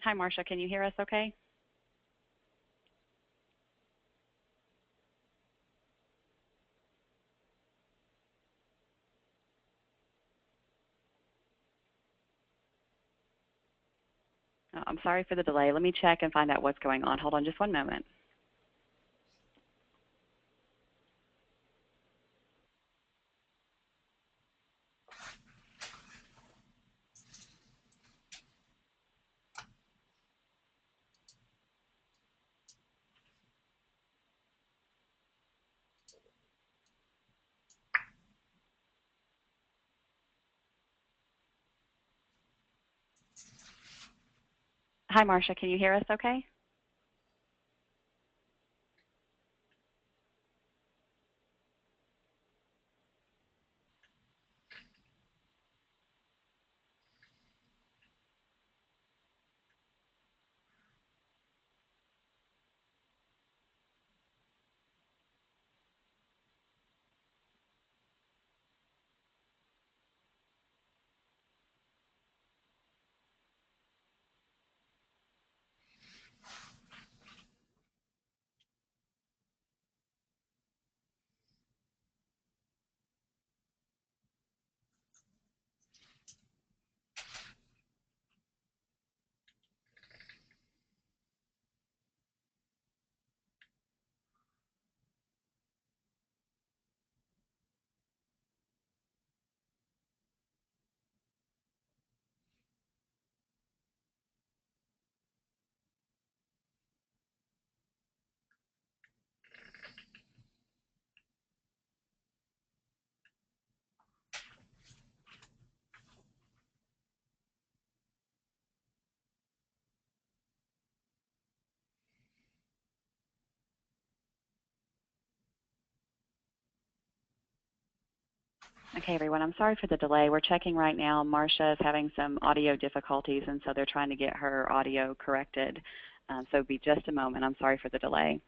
Hi, Marcia. Can you hear us okay? I'm sorry for the delay. Let me check and find out what's going on. Hold on just one moment. Hi, Marcia. Can you hear us okay? Okay, everyone. I'm sorry for the delay. We're checking right now. Marcia is having some audio difficulties, and so they're trying to get her audio corrected. So be just a moment. I'm sorry for the delay.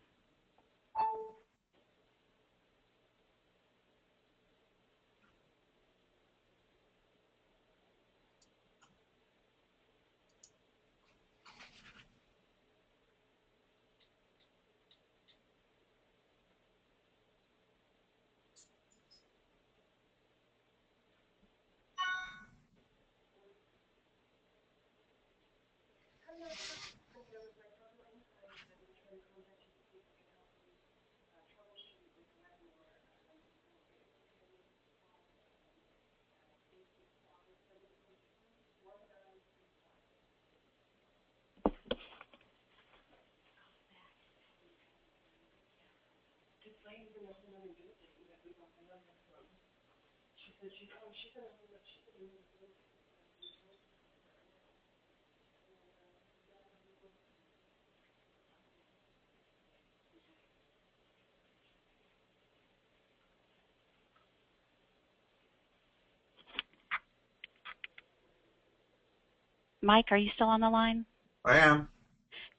Mike, are you still on the line? I am.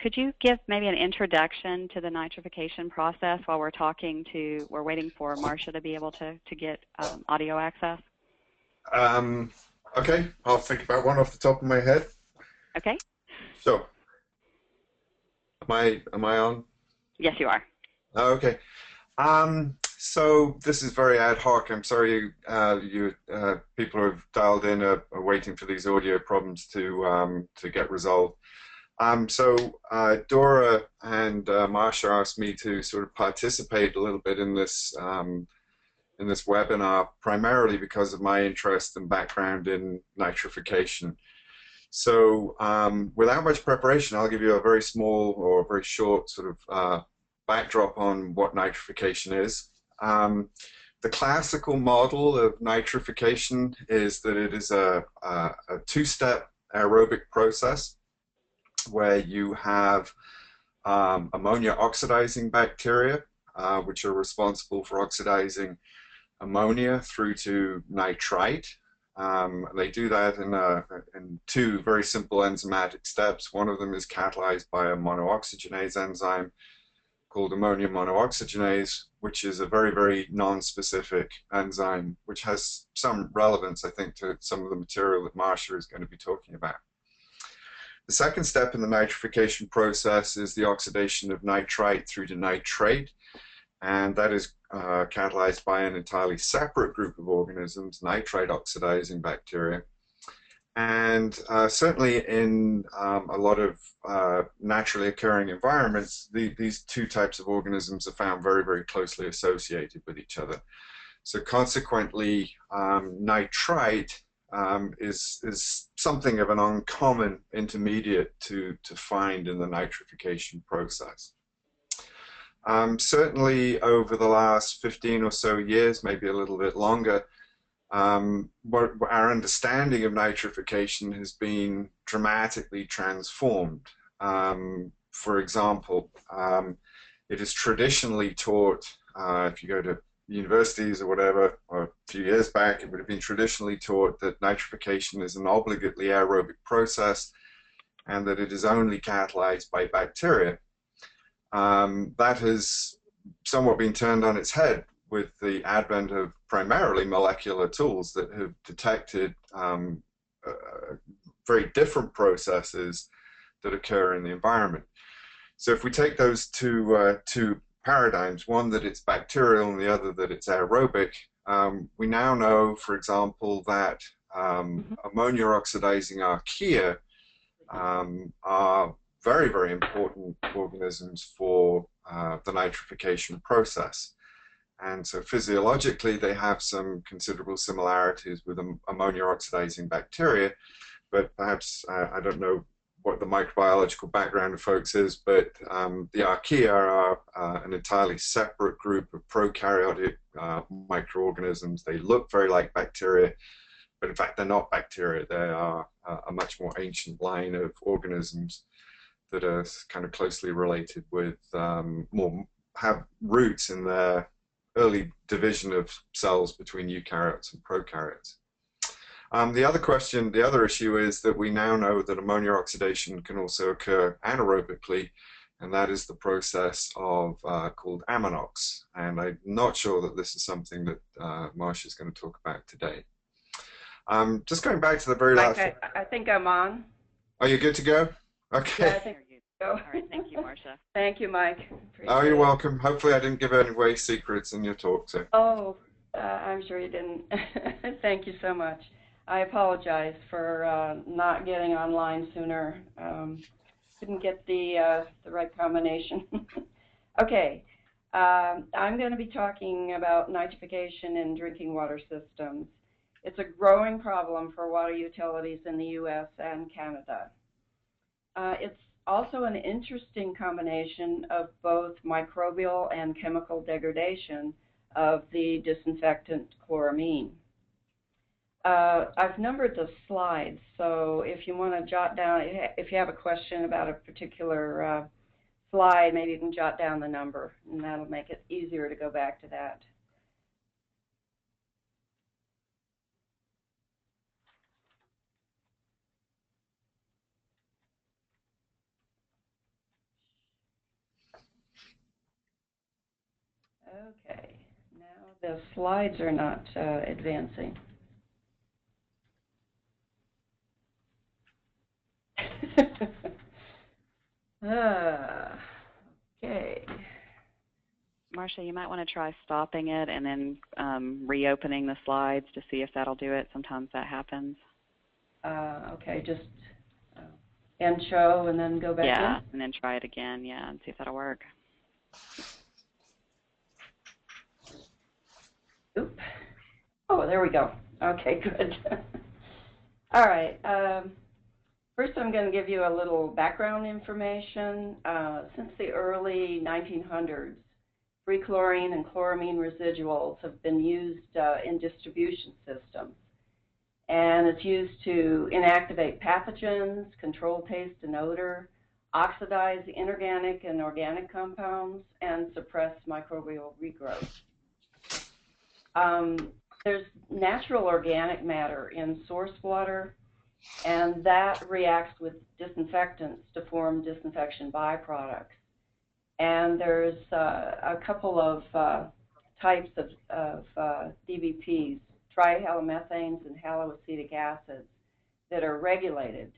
Could you give maybe an introduction to the nitrification process while we're waiting for Marcia to be able to get audio access? Um, okay, I'll think about one off the top of my head. Okay. So, am I on? Yes, you are. Okay. So this is very ad hoc. I'm sorry, you people who have dialed in are waiting for these audio problems to get resolved. Dora and Marsha asked me to sort of participate a little bit in this webinar, primarily because of my interest and background in nitrification. So without much preparation, I'll give you a very small or very short sort of backdrop on what nitrification is. The classical model of nitrification is that it is a two-step aerobic process where you have ammonia oxidizing bacteria, which are responsible for oxidizing ammonia through to nitrite. They do that in two very simple enzymatic steps. One of them is catalyzed by a monooxygenase enzyme called ammonium monooxygenase, which is a very, very non-specific enzyme, which has some relevance, I think, to some of the material that Marsha is going to be talking about. The second step in the nitrification process is the oxidation of nitrite through to nitrate, and that is catalyzed by an entirely separate group of organisms, nitrite oxidizing bacteria. And certainly in a lot of naturally occurring environments, these two types of organisms are found very, very closely associated with each other. So consequently, nitrite is something of an uncommon intermediate to find in the nitrification process. Certainly over the last 15 or so years, maybe a little bit longer, our understanding of nitrification has been dramatically transformed. For example, it is traditionally taught, if you go to universities or whatever, or a few years back, it would have been traditionally taught that nitrification is an obligately aerobic process and that it is only catalyzed by bacteria. That has somewhat been turned on its head with the advent of primarily molecular tools that have detected very different processes that occur in the environment. So if we take those two paradigms, one that it's bacterial and the other that it's aerobic, we now know, for example, that ammonia oxidizing archaea are very, very important organisms for the nitrification process. And so physiologically, they have some considerable similarities with ammonia oxidizing bacteria, but perhaps, I don't know what the microbiological background of folks is, but the archaea are an entirely separate group of prokaryotic microorganisms. They look very like bacteria, but in fact, they're not bacteria. They are a much more ancient line of organisms that are kind of closely related with, have roots in their early division of cells between eukaryotes and prokaryotes. The other question, the other issue is that we now know that ammonia oxidation can also occur anaerobically, and that is the process of called ammonox. And I'm not sure that this is something that Marcia is going to talk about today. Just going back to the very last. I think I'm on. Are you good to go? Okay. Yeah, I think so. All right, thank you, Marcia. Thank you, Mike. Oh, you're welcome. Hopefully I didn't give any away secrets in your talk. So. Oh, I'm sure you didn't. Thank you so much. I apologize for not getting online sooner. Couldn't get the right combination. Okay, I'm going to be talking about nitrification in drinking water systems. It's a growing problem for water utilities in the U.S. and Canada. It's also an interesting combination of both microbial and chemical degradation of the disinfectant chloramine. I've numbered the slides, so if you want to jot down, if you have a question about a particular slide, maybe you can jot down the number, and that'll make it easier to go back to that. Okay, now the slides are not advancing. Okay. Marcia, you might want to try stopping it and then reopening the slides to see if that'll do it. Sometimes that happens. Okay, just end show and then go back in? Yeah, and then try it again, yeah, and see if that'll work. Oop. Oh, there we go. Okay, good. All right. First, I'm going to give you a little background information. Since the early 1900s, free chlorine and chloramine residuals have been used in distribution systems. And it's used to inactivate pathogens, control taste and odor, oxidize inorganic and organic compounds, and suppress microbial regrowth. There's natural organic matter in source water, and that reacts with disinfectants to form disinfection byproducts. And there's a couple of types of DBPs, trihalomethanes and haloacetic acids, that are regulated.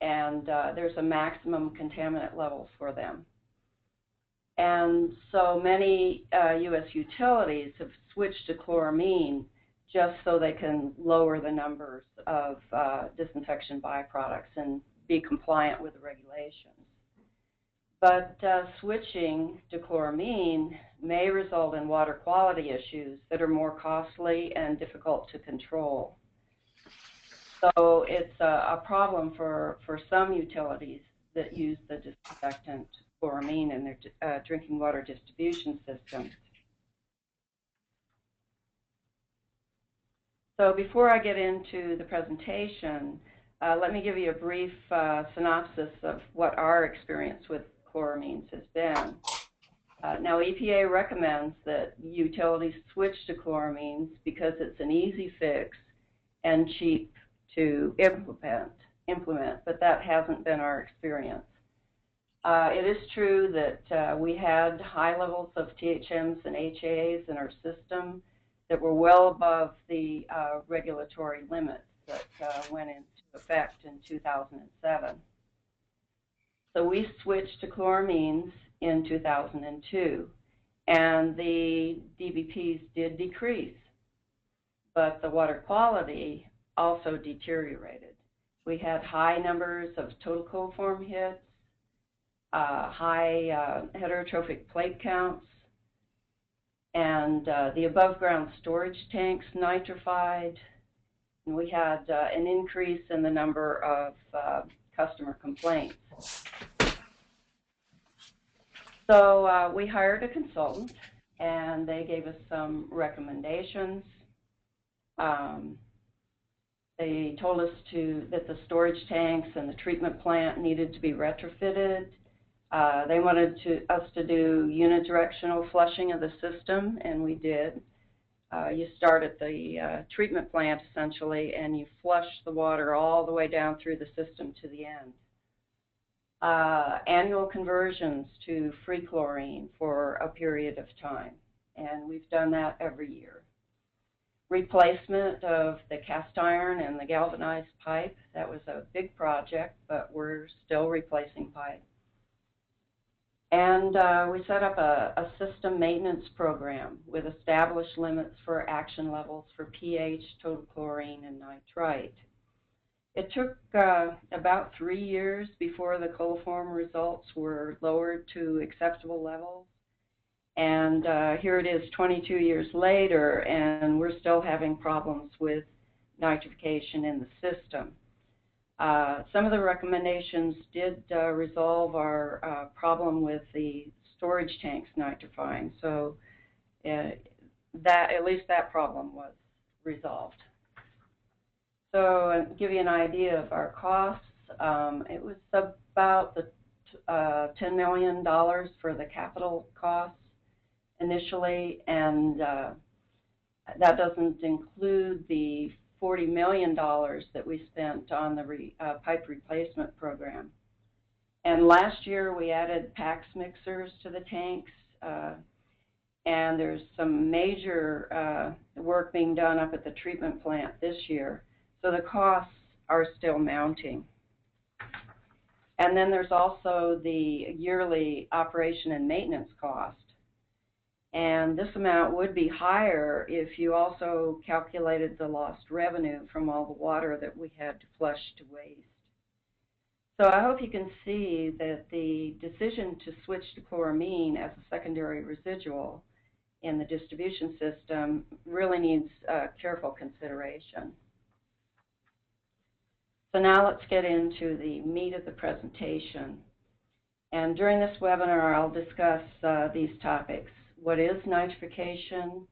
and there's a maximum contaminant level for them. And so many U.S. utilities have switched to chloramine just so they can lower the numbers of disinfection byproducts and be compliant with the regulations. But switching to chloramine may result in water quality issues that are more costly and difficult to control. So it's a problem for some utilities that use the disinfectant chloramine in their drinking water distribution systems. So before I get into the presentation, let me give you a brief synopsis of what our experience with chloramines has been. Now, EPA recommends that utilities switch to chloramines because it's an easy fix and cheap to implement, but that hasn't been our experience. It is true that we had high levels of THMs and HAAs in our system that were well above the regulatory limits that went into effect in 2007. So we switched to chloramines in 2002, and the DBPs did decrease, but the water quality also deteriorated. We had high numbers of total coliform hits, high heterotrophic plate counts, and the above-ground storage tanks nitrified, and we had an increase in the number of customer complaints. So we hired a consultant, and they gave us some recommendations. They told us that the storage tanks and the treatment plant needed to be retrofitted. They wanted us to do unidirectional flushing of the system, and we did. You start at the treatment plant, essentially, and you flush the water all the way down through the system to the end. Annual conversions to free chlorine for a period of time, and we've done that every year. Replacement of the cast iron and the galvanized pipe, that was a big project, but we're still replacing pipe. And we set up a system maintenance program with established limits for action levels for pH, total chlorine, and nitrite. It took about 3 years before the coliform results were lowered to acceptable levels. And here it is 22 years later, and we're still having problems with nitrification in the system. Some of the recommendations did resolve our problem with the storage tanks nitrifying, so at least that problem was resolved. So to give you an idea of our costs, it was about $10 million for the capital costs initially, and that doesn't include the $40 million that we spent on the pipe replacement program. And last year we added PAX mixers to the tanks, and there's some major work being done up at the treatment plant this year, so the costs are still mounting. And then there's also the yearly operation and maintenance cost. And this amount would be higher if you also calculated the lost revenue from all the water that we had to flush to waste. So I hope you can see that the decision to switch to chloramine as a secondary residual in the distribution system really needs careful consideration. So now let's get into the meat of the presentation. And during this webinar, I'll discuss these topics. What is nitrification?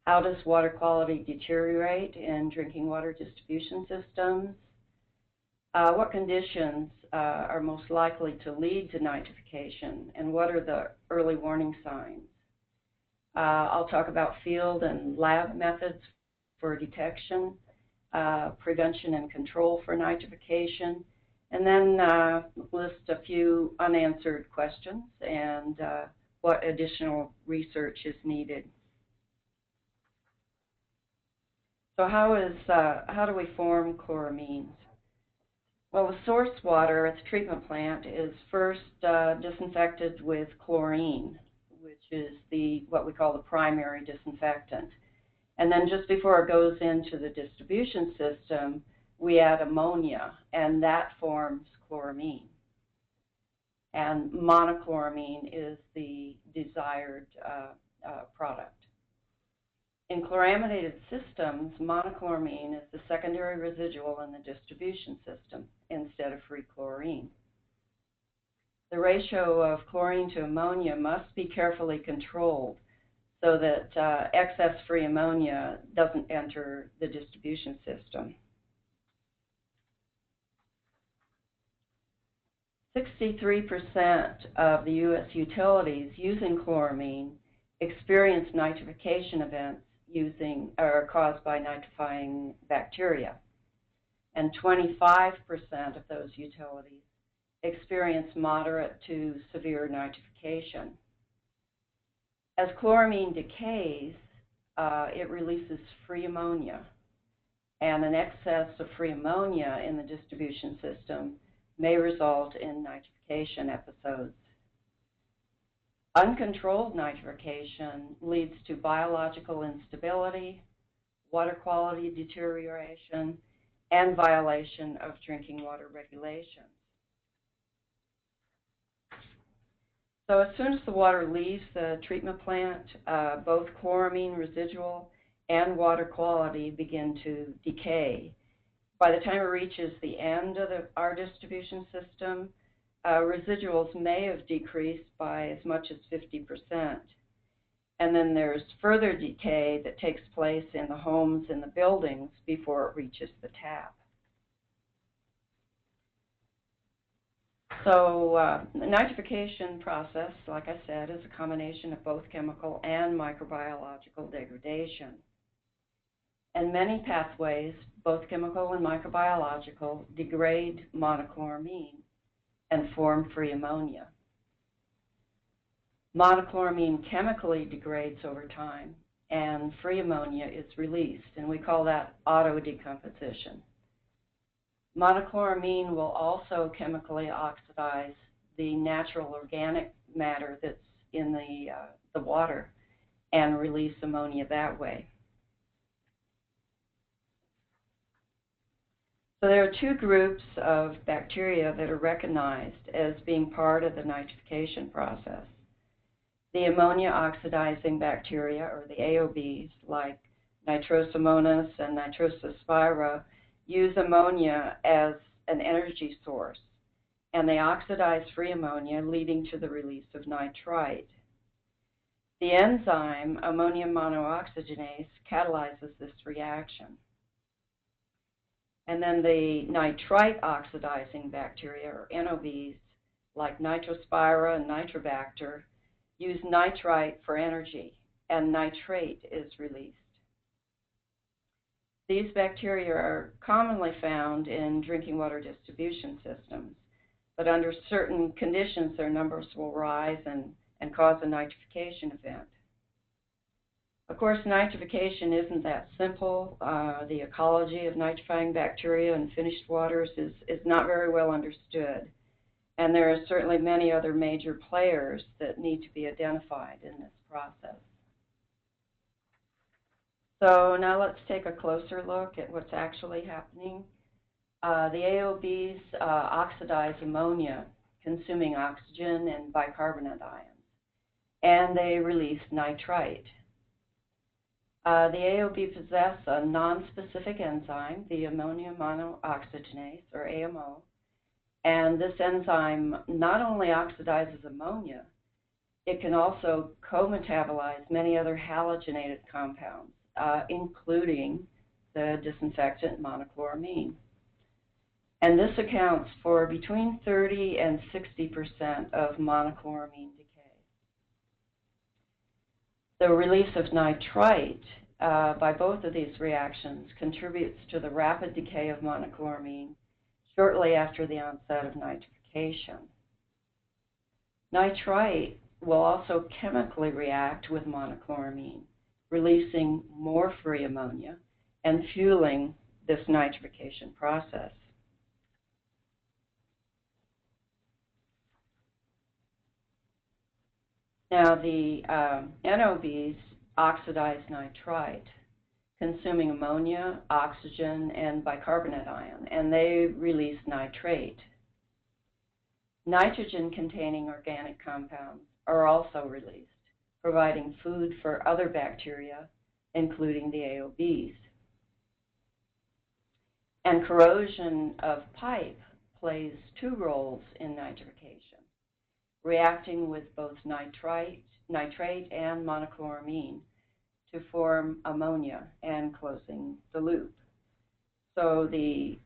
How does water quality deteriorate in drinking water distribution systems? What conditions are most likely to lead to nitrification, and what are the early warning signs? I'll talk about field and lab methods for detection, prevention and control for nitrification, and then list a few unanswered questions and what additional research is needed. So how do we form chloramines? Well, the source water at the treatment plant is first disinfected with chlorine, which is what we call the primary disinfectant. And then just before it goes into the distribution system, we add ammonia, and that forms chloramine. And monochloramine is the desired product. In chloraminated systems, monochloramine is the secondary residual in the distribution system instead of free chlorine. The ratio of chlorine to ammonia must be carefully controlled so that excess free ammonia doesn't enter the distribution system. 63% of the U.S. utilities using chloramine experience nitrification events caused by nitrifying bacteria, and 25% of those utilities experience moderate to severe nitrification. As chloramine decays, it releases free ammonia, and an excess of free ammonia in the distribution system may result in nitrification episodes. Uncontrolled nitrification leads to biological instability, water quality deterioration, and violation of drinking water regulations. So as soon as the water leaves the treatment plant, both chloramine residual and water quality begin to decay. By the time it reaches the end of our distribution system, residuals may have decreased by as much as 50%. And then there's further decay that takes place in the homes and the buildings before it reaches the tap. So the nitrification process, like I said, is a combination of both chemical and microbiological degradation. And many pathways, both chemical and microbiological, degrade monochloramine and form free ammonia. Monochloramine chemically degrades over time, and free ammonia is released, and we call that auto-decomposition. Monochloramine will also chemically oxidize the natural organic matter that's in the water and release ammonia that way. So there are two groups of bacteria that are recognized as being part of the nitrification process. The ammonia oxidizing bacteria, or the AOBs, like Nitrosomonas and Nitrosospira, use ammonia as an energy source, and they oxidize free ammonia, leading to the release of nitrite. The enzyme ammonium monooxygenase catalyzes this reaction. And then the nitrite oxidizing bacteria, or NOBs, like Nitrospira and Nitrobacter, use nitrite for energy, and nitrate is released. These bacteria are commonly found in drinking water distribution systems, but under certain conditions their numbers will rise and cause a nitrification event. Of course, nitrification isn't that simple. The ecology of nitrifying bacteria in finished waters is not very well understood, and there are certainly many other major players that need to be identified in this process. So now let's take a closer look at what's actually happening. The AOBs oxidize ammonia, consuming oxygen and bicarbonate ions, and they release nitrite. The AOB possess a non-specific enzyme, the ammonium monooxygenase, or AMO, and this enzyme not only oxidizes ammonia, it can also co-metabolize many other halogenated compounds, including the disinfectant monochloramine. And this accounts for between 30 and 60% of monochloramine decay. The release of nitrite by both of these reactions contributes to the rapid decay of monochloramine shortly after the onset of nitrification. Nitrite will also chemically react with monochloramine, releasing more free ammonia and fueling this nitrification process. Now, the NOVs oxidize nitrite, consuming ammonia, oxygen, and bicarbonate ion, and they release nitrate. Nitrogen-containing organic compounds are also released, providing food for other bacteria, including the AOBs. And corrosion of pipe plays two roles in nitrification, reacting with both nitrate and monochloramine to form ammonia and closing the loop. So the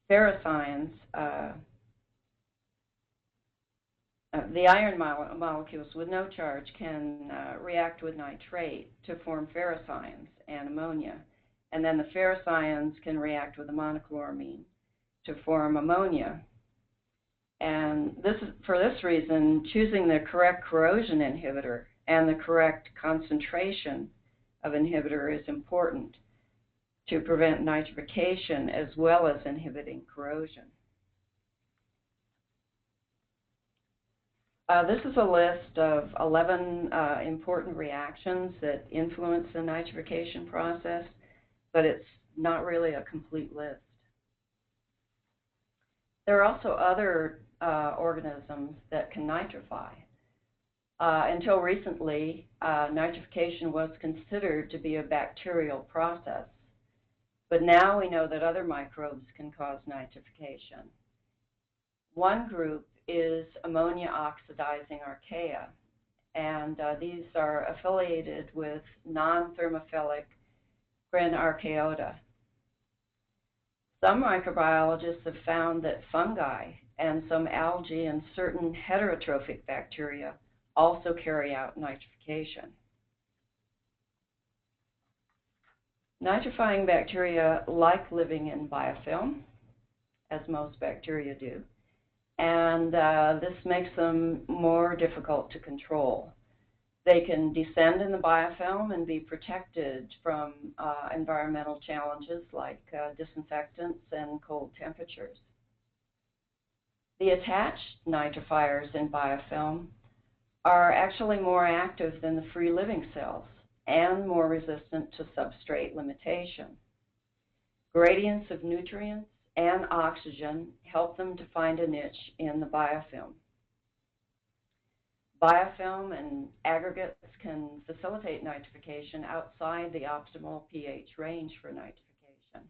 ferricions, the iron molecules with no charge can react with nitrate to form ferricions and ammonia. And then the ferricions can react with the monochloramine to form ammonia. And for this reason, choosing the correct corrosion inhibitor and the correct concentration of inhibitor is important to prevent nitrification as well as inhibiting corrosion. This is a list of 11 important reactions that influence the nitrification process, but it's not really a complete list. There are also other organisms that can nitrify. Until recently, nitrification was considered to be a bacterial process, but now we know that other microbes can cause nitrification. One group is ammonia oxidizing archaea, and these are affiliated with non-thermophilic Archaeota. Some microbiologists have found that fungi and some algae and certain heterotrophic bacteria also carry out nitrification. Nitrifying bacteria like living in biofilm, as most bacteria do, and this makes them more difficult to control. They can descend in the biofilm and be protected from environmental challenges like disinfectants and cold temperatures. The attached nitrifiers in biofilm are actually more active than the free living cells and more resistant to substrate limitation. Gradients of nutrients and oxygen help them to find a niche in the biofilm. Biofilm and aggregates can facilitate nitrification outside the optimal pH range for nitrification.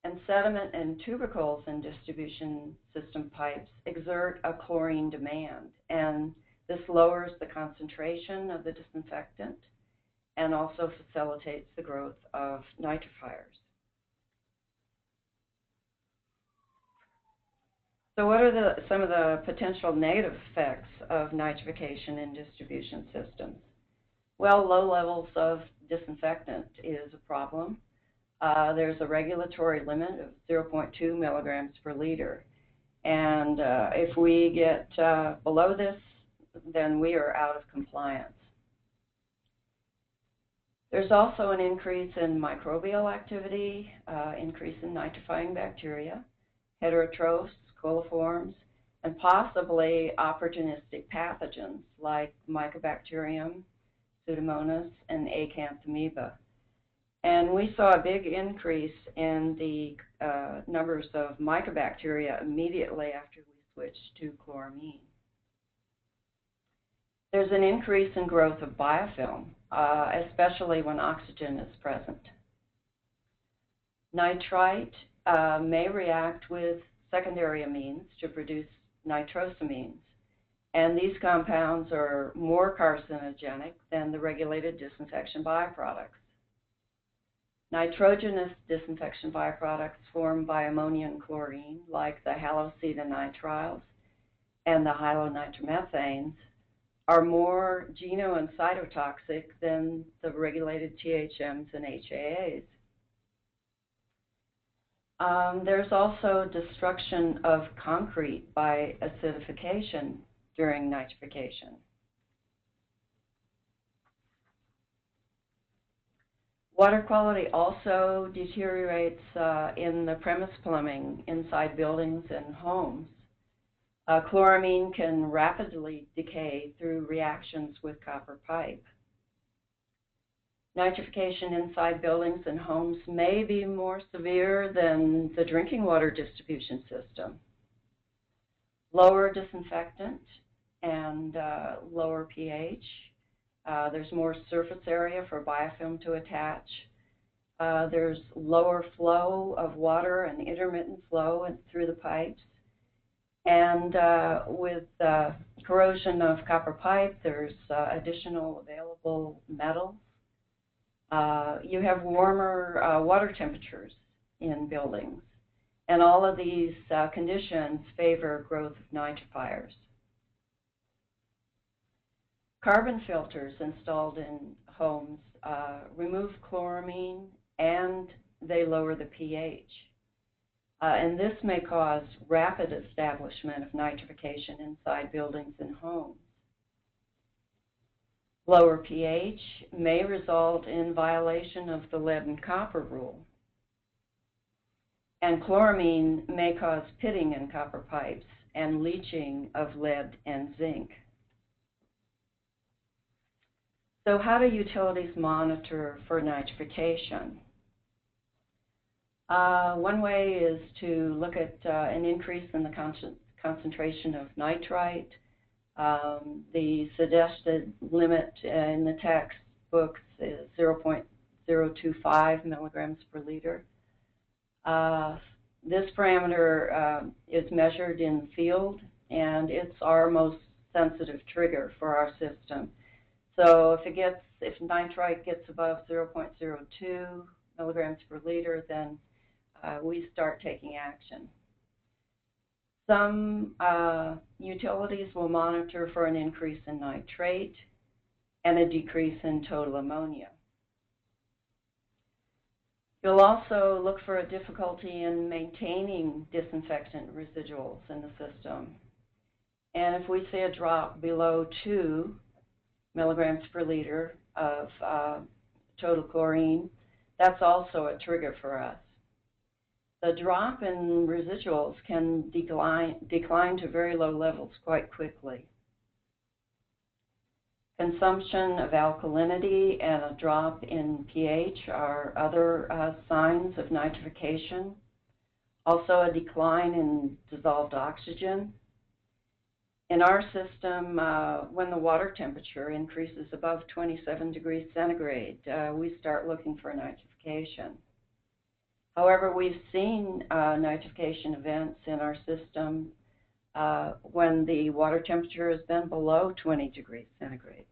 And sediment and tubercles in distribution system pipes exert a chlorine demand, and this lowers the concentration of the disinfectant and also facilitates the growth of nitrifiers. So what are some of the potential negative effects of nitrification in distribution systems? Well, low levels of disinfectant is a problem. There's a regulatory limit of 0.2 milligrams per liter. And if we get below this, then we are out of compliance. There's also an increase in microbial activity, increase in nitrifying bacteria, heterotrophs, coliforms, and possibly opportunistic pathogens like Mycobacterium, Pseudomonas, and Acanthamoeba. And we saw a big increase in the numbers of mycobacteria immediately after we switched to chloramine. There's an increase in growth of biofilm, especially when oxygen is present. Nitrite may react with secondary amines to produce nitrosamines, and these compounds are more carcinogenic than the regulated disinfection byproducts. Nitrogenous disinfection byproducts formed by ammonia and chlorine, like the halocetonitriles and the halonitromethanes, are more geno and cytotoxic than the regulated THMs and HAAs. There's also destruction of concrete by acidification during nitrification. Water quality also deteriorates in the premise plumbing inside buildings and homes Chloramine can rapidly decay through reactions with copper pipe. Nitrification inside buildings and homes may be more severe than the drinking water distribution system. Lower disinfectant and lower pH. There's more surface area for biofilm to attach. There's lower flow of water and intermittent flow through the pipes. And with corrosion of copper pipe, there's additional available metals. You have warmer water temperatures in buildings. And all of these conditions favor growth of nitrifiers. Carbon filters installed in homes remove chloramine and they lower the pH. And this may cause rapid establishment of nitrification inside buildings and homes. Lower pH may result in violation of the lead and copper rule. And chloramine may cause pitting in copper pipes and leaching of lead and zinc. So how do utilities monitor for nitrification? One way is to look at an increase in the concentration of nitrite. The suggested limit in the textbooks is 0.025 milligrams per liter. This parameter is measured in the field, and it's our most sensitive trigger for our system. So if nitrite gets above 0.02 milligrams per liter, then we start taking action. Some utilities will monitor for an increase in nitrate and a decrease in total ammonia. You'll also look for a difficulty in maintaining disinfectant residuals in the system. And if we see a drop below 2 milligrams per liter of total chlorine, that's also a trigger for us. The drop in residuals can decline to very low levels quite quickly. Consumption of alkalinity and a drop in pH are other signs of nitrification. Also a decline in dissolved oxygen. In our system, when the water temperature increases above 27 degrees centigrade, we start looking for nitrification. However, we've seen nitrification events in our system when the water temperature has been below 20 degrees centigrade.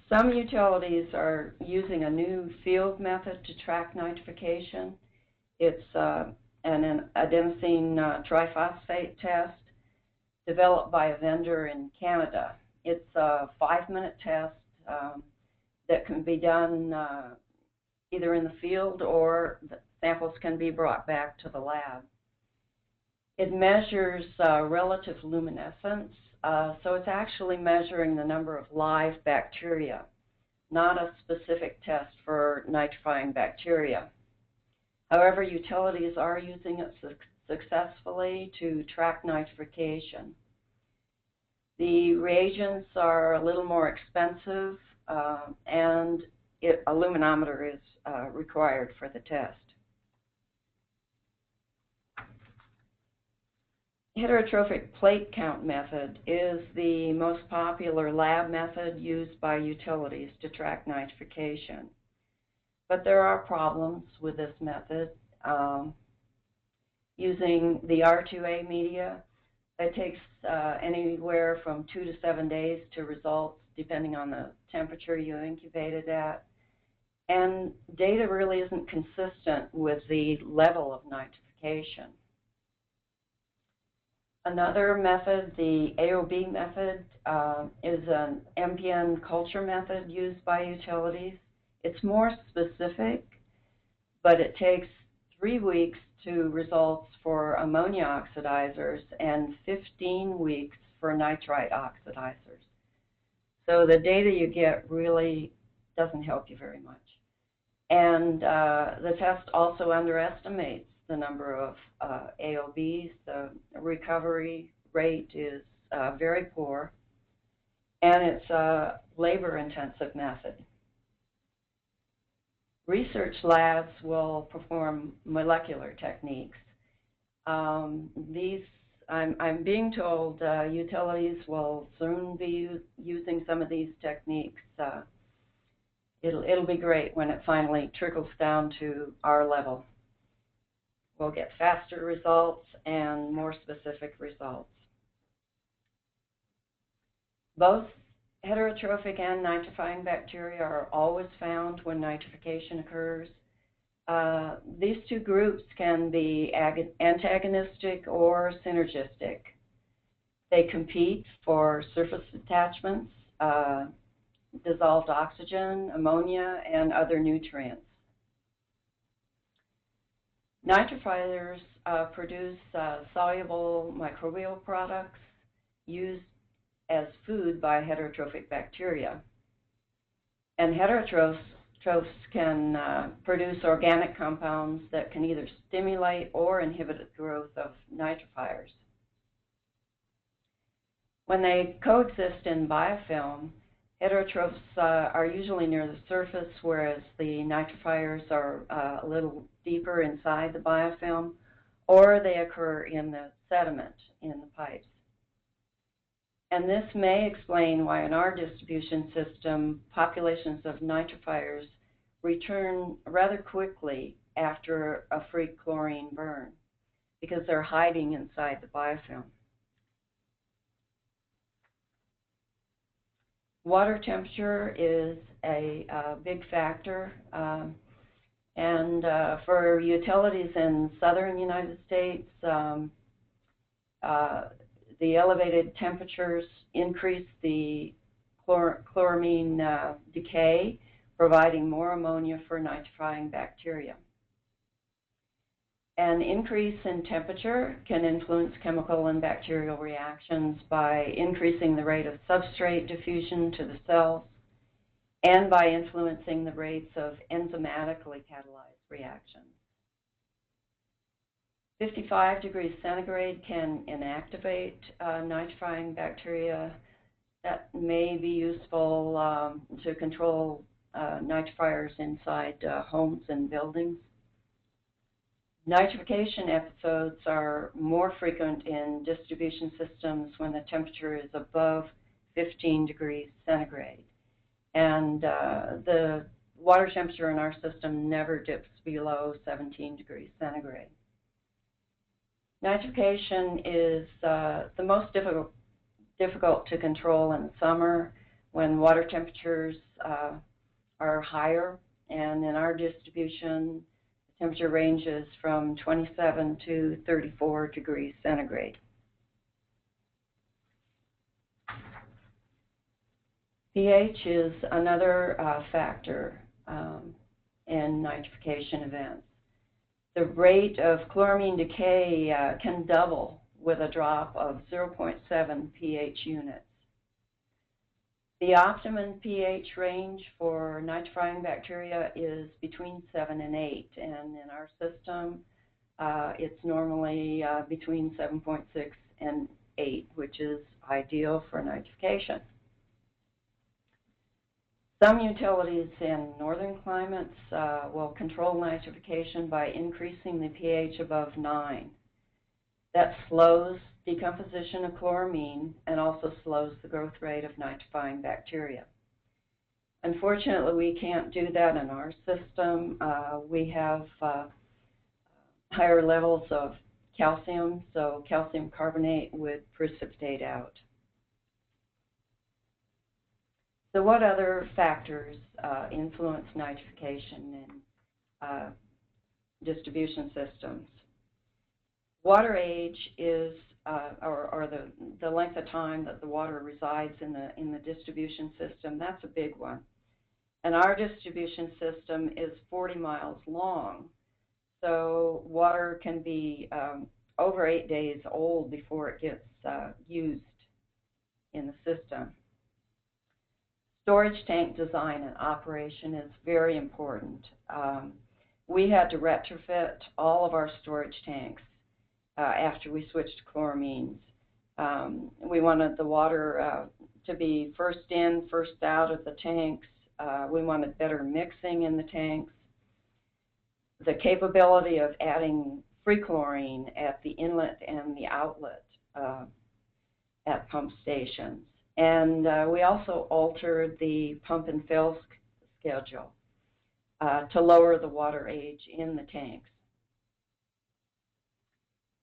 Some utilities are using a new field method to track nitrification. It's an adenosine triphosphate test developed by a vendor in Canada. It's a 5-minute test that can be done either in the field or the samples can be brought back to the lab. It measures relative luminescence, so it's actually measuring the number of live bacteria, not a specific test for nitrifying bacteria. However, utilities are using it successfully to track nitrification. The reagents are a little more expensive, and a luminometer is required for the test. Heterotrophic plate count method is the most popular lab method used by utilities to track nitrification. But there are problems with this method. Using the R2A media, it takes anywhere from 2 to 7 days to results, depending on the temperature you incubated at. And data really isn't consistent with the level of nitrification. Another method, the AOB method, is an ambient culture method used by utilities. It's more specific, but it takes 3 weeks to results for ammonia oxidizers and 15 weeks for nitrite oxidizers. So the data you get really doesn't help you very much. And the test also underestimates the number of AOBs. The recovery rate is very poor, and it's a labor-intensive method. Research labs will perform molecular techniques. I'm being told utilities will soon be using some of these techniques. It'll be great when it finally trickles down to our level. We'll get faster results and more specific results. Both heterotrophic and nitrifying bacteria are always found when nitrification occurs. These two groups can be antagonistic or synergistic. They compete for surface attachments, dissolved oxygen, ammonia, and other nutrients. Nitrifiers produce soluble microbial products used as food by heterotrophic bacteria. And heterotrophs can produce organic compounds that can either stimulate or inhibit the growth of nitrifiers. When they coexist in biofilm, heterotrophs are usually near the surface, whereas the nitrifiers are a little deeper inside the biofilm, or they occur in the sediment in the pipes. And this may explain why in our distribution system, populations of nitrifiers return rather quickly after a free chlorine burn, because they're hiding inside the biofilm. Water temperature is a big factor, and for utilities in southern United States, the elevated temperatures increase the chloramine decay, providing more ammonia for nitrifying bacteria. An increase in temperature can influence chemical and bacterial reactions by increasing the rate of substrate diffusion to the cells and by influencing the rates of enzymatically catalyzed reactions. 55 degrees centigrade can inactivate nitrifying bacteria. That may be useful to control nitrifiers inside homes and buildings. Nitrification episodes are more frequent in distribution systems when the temperature is above 15 degrees centigrade. And the water temperature in our system never dips below 17 degrees centigrade. Nitrification is the most difficult to control in the summer when water temperatures are higher, and in our distribution, the temperature ranges from 27 to 34 degrees centigrade. pH is another factor in nitrification events. The rate of chloramine decay can double with a drop of 0.7 pH units. The optimum pH range for nitrifying bacteria is between 7 and 8, and in our system, it's normally between 7.6 and 8, which is ideal for nitrification. Some utilities in northern climates will control nitrification by increasing the pH above 9. That slows decomposition of chloramine and also slows the growth rate of nitrifying bacteria. Unfortunately, we can't do that in our system. We have higher levels of calcium, so calcium carbonate would precipitate out. So what other factors influence nitrification in distribution systems? Water age is, or the length of time that the water resides in the distribution system. That's a big one. And our distribution system is 40 miles long, so water can be over 8 days old before it gets used in the system. Storage tank design and operation is very important. we had to retrofit all of our storage tanks after we switched to chloramines. We wanted the water to be first in, first out of the tanks. We wanted better mixing in the tanks. The capability of adding free chlorine at the inlet and the outlet at pump stations. And we also altered the pump and fill schedule to lower the water age in the tanks.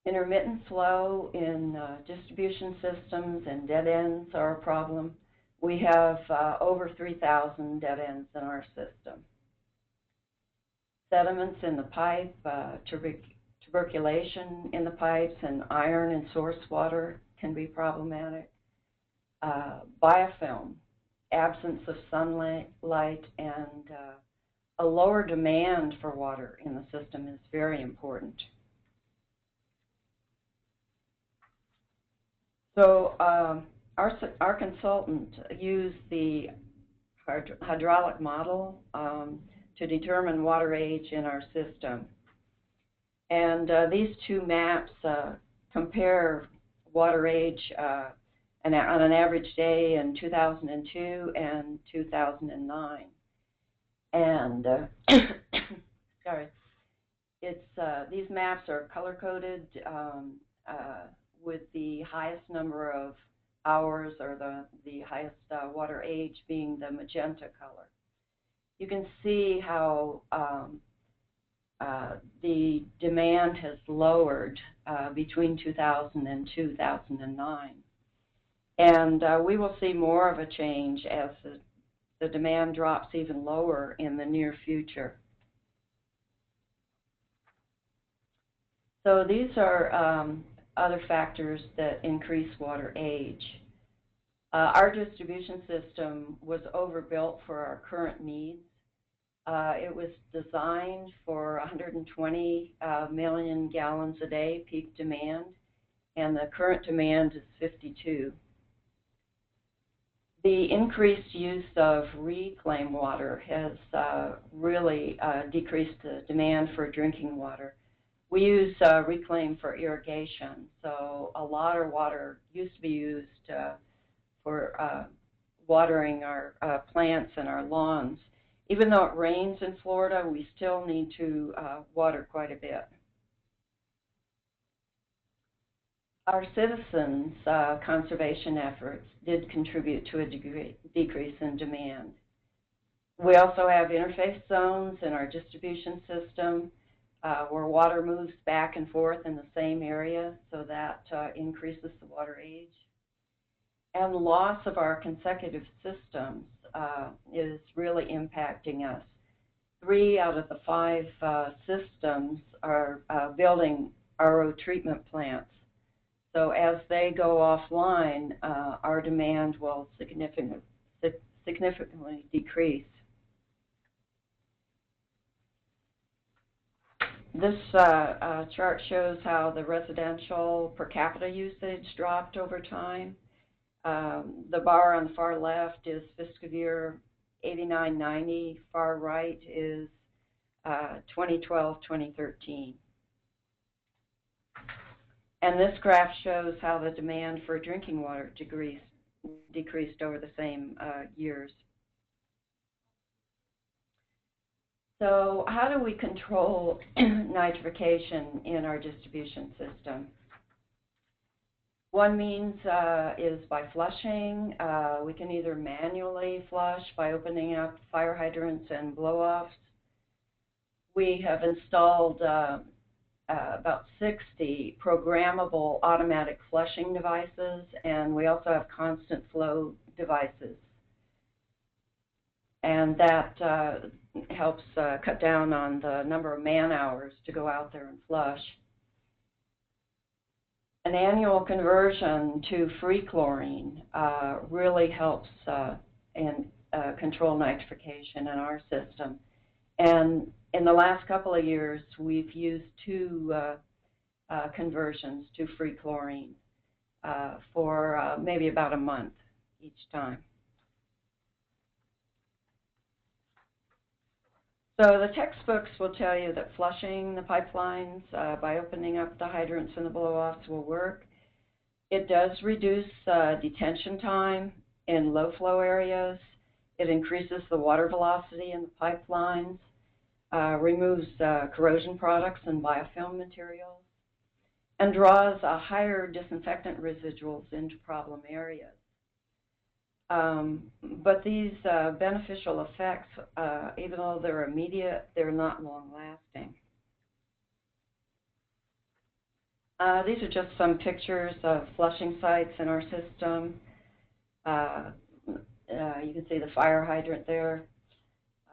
Intermittent flow in distribution systems and dead ends are a problem. We have over 3,000 dead ends in our system. Sediments in the pipe, tuberculation in the pipes, and iron in source water can be problematic. Biofilm, absence of sunlight, and a lower demand for water in the system is very important. So our consultant used the hydraulic model to determine water age in our system. And these two maps compare water age on an average day in 2002 and 2009. And sorry, these maps are color-coded with the highest number of hours, or the highest water age being the magenta color. You can see how the demand has lowered between 2000 and 2009. And we will see more of a change as the demand drops even lower in the near future. So these are other factors that increase water age. Our distribution system was overbuilt for our current needs. It was designed for 120 million gallons a day peak demand, and the current demand is 52. The increased use of reclaimed water has really decreased the demand for drinking water. We use reclaim for irrigation, so a lot of water used to be used for watering our plants and our lawns. Even though it rains in Florida, we still need to water quite a bit. Our citizens' conservation efforts did contribute to a decrease in demand. We also have interface zones in our distribution system where water moves back and forth in the same area, so that increases the water age. And loss of our consecutive systems is really impacting us. 3 out of the 5 systems are building RO treatment plants. So as they go offline, our demand will significantly decrease. This chart shows how the residential per capita usage dropped over time. The bar on the far left is fiscal year 89-90, far right is 2012-2013. And this graph shows how the demand for drinking water decreased over the same years. So how do we control nitrification in our distribution system? One means is by flushing. We can either manually flush by opening up fire hydrants and blow-offs. We have installed about 60 programmable automatic flushing devices, and we also have constant flow devices. And that helps cut down on the number of man-hours to go out there and flush. An annual conversion to free chlorine really helps control nitrification in our system. And in the last couple of years, we've used 2 conversions to free chlorine for maybe about a month each time. So the textbooks will tell you that flushing the pipelines by opening up the hydrants and the blow-offs will work. It does reduce detention time in low flow areas. It increases the water velocity in the pipelines, removes corrosion products and biofilm materials, and draws higher disinfectant residuals into problem areas. But these beneficial effects, even though they're immediate, they're not long-lasting. These are just some pictures of flushing sites in our system. You can see the fire hydrant there.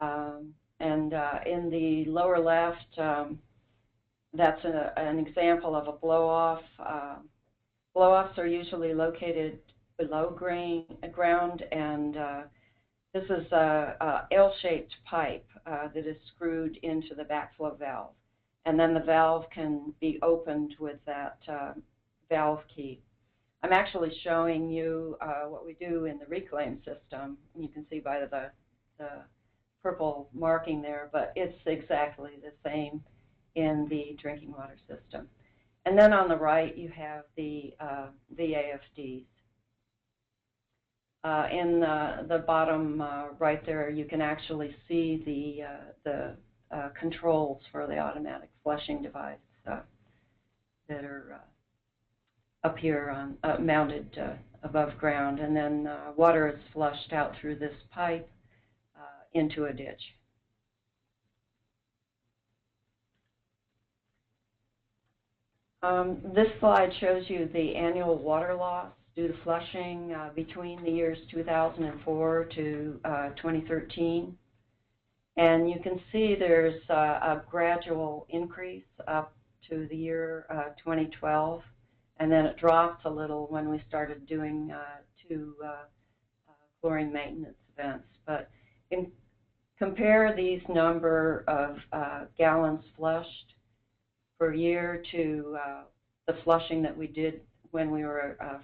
And in the lower left, that's an example of a blow-off. Blow-offs are usually located below ground, and this is a L-shaped pipe that is screwed into the backflow valve. And then the valve can be opened with that valve key. I'm actually showing you what we do in the reclaim system. You can see by the purple marking there, but it's exactly the same in the drinking water system. And then on the right, you have the AFDs. In the bottom right there, you can actually see the controls for the automatic flushing device that are up here on, mounted above ground, and then water is flushed out through this pipe into a ditch. This slide shows you the annual water loss due to flushing between the years 2004 to 2013. And you can see there's a gradual increase up to the year 2012, and then it drops a little when we started doing two chlorine maintenance events. But compare these number of gallons flushed per year to the flushing that we did when we were a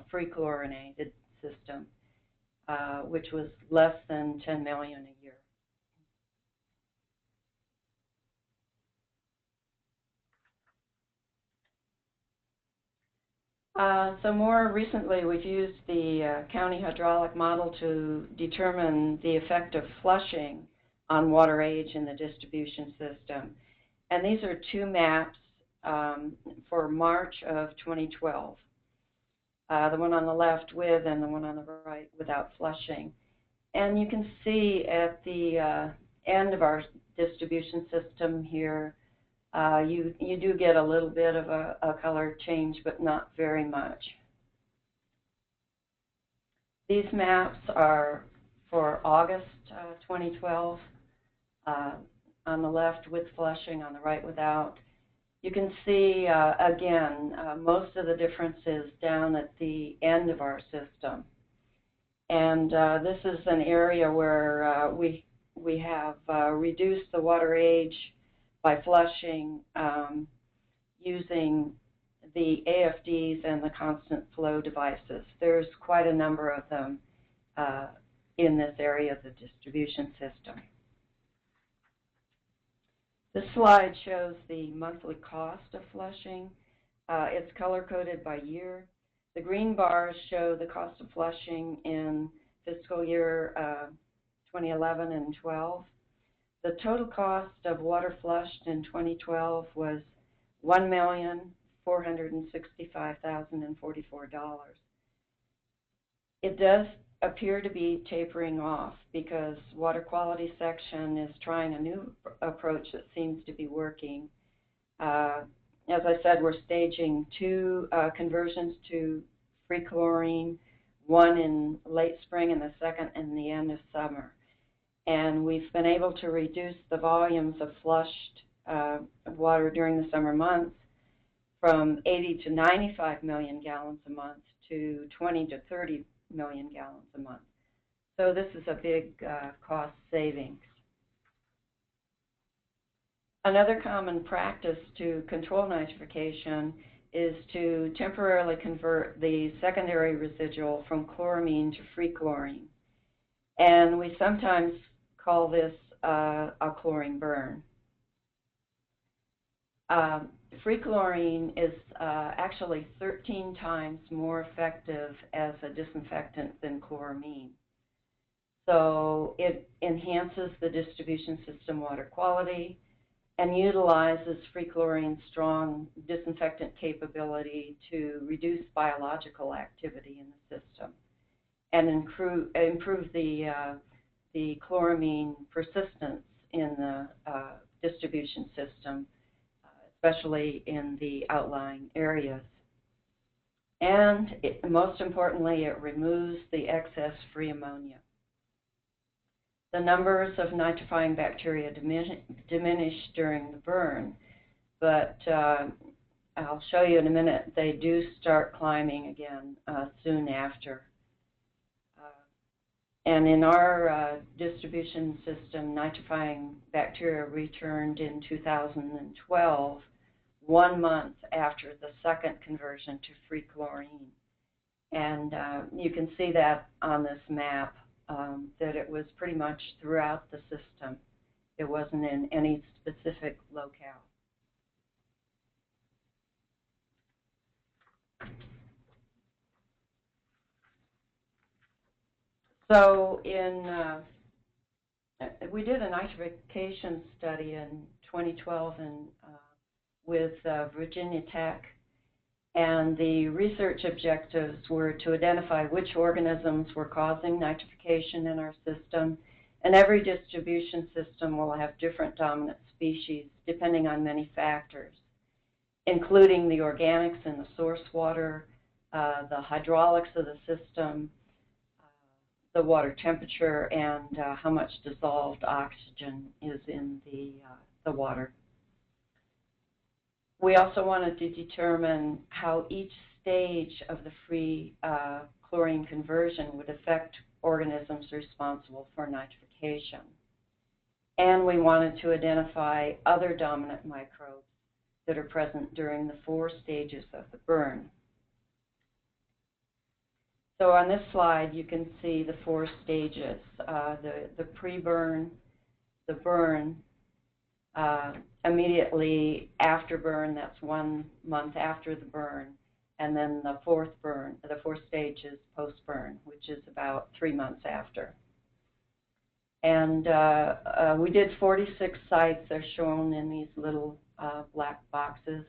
free chlorinated system, which was less than 10 million a year. So more recently, we've used the county hydraulic model to determine the effect of flushing on water age in the distribution system. And these are two maps for March of 2012, the one on the left with and the one on the right without flushing. And you can see at the end of our distribution system here, you do get a little bit of a color change, but not very much. These maps are for August 2012, on the left with flushing, on the right without. You can see, again, most of the difference is down at the end of our system. And this is an area where we have reduced the water age by flushing using the AFDs and the constant flow devices. There's quite a number of them in this area of the distribution system. This slide shows the monthly cost of flushing. It's color-coded by year. The green bars show the cost of flushing in fiscal year 2011 and 12. The total cost of water flushed in 2012 was $1,465,044. It does appear to be tapering off because Water Quality Section is trying a new approach that seems to be working. As I said, we're staging two conversions to free chlorine, one in late spring and the second in the end of summer. And we've been able to reduce the volumes of flushed water during the summer months from 80 to 95 million gallons a month to 20 to 30 million gallons a month. So this is a big cost savings. Another common practice to control nitrification is to temporarily convert the secondary residual from chloramine to free chlorine. And we sometimes call this a chlorine burn. Free chlorine is actually 13 times more effective as a disinfectant than chloramine. So it enhances the distribution system water quality and utilizes free chlorine's strong disinfectant capability to reduce biological activity in the system and improve the chloramine persistence in the distribution system, especially in the outlying areas. And most importantly, it removes the excess free ammonia. The numbers of nitrifying bacteria diminish during the burn, but I'll show you in a minute, they do start climbing again soon after. And in our distribution system, nitrifying bacteria returned in 2012, 1 month after the second conversion to free chlorine. And you can see that on this map, that it was pretty much throughout the system. It wasn't in any specific locale. So we did a nitrification study in 2012 with Virginia Tech, and the research objectives were to identify which organisms were causing nitrification in our system, and every distribution system will have different dominant species depending on many factors, including the organics in the source water, the hydraulics of the system, the water temperature, and how much dissolved oxygen is in the water. We also wanted to determine how each stage of the free chlorine conversion would affect organisms responsible for nitrification. And we wanted to identify other dominant microbes that are present during the 4 stages of the burn. So on this slide, you can see the 4 stages, the pre-burn, the burn, immediately after burn, that's 1 month after the burn, and then the 4th burn, the 4th stage is post-burn, which is about 3 months after. And we did 46 sites, they're shown in these little black boxes.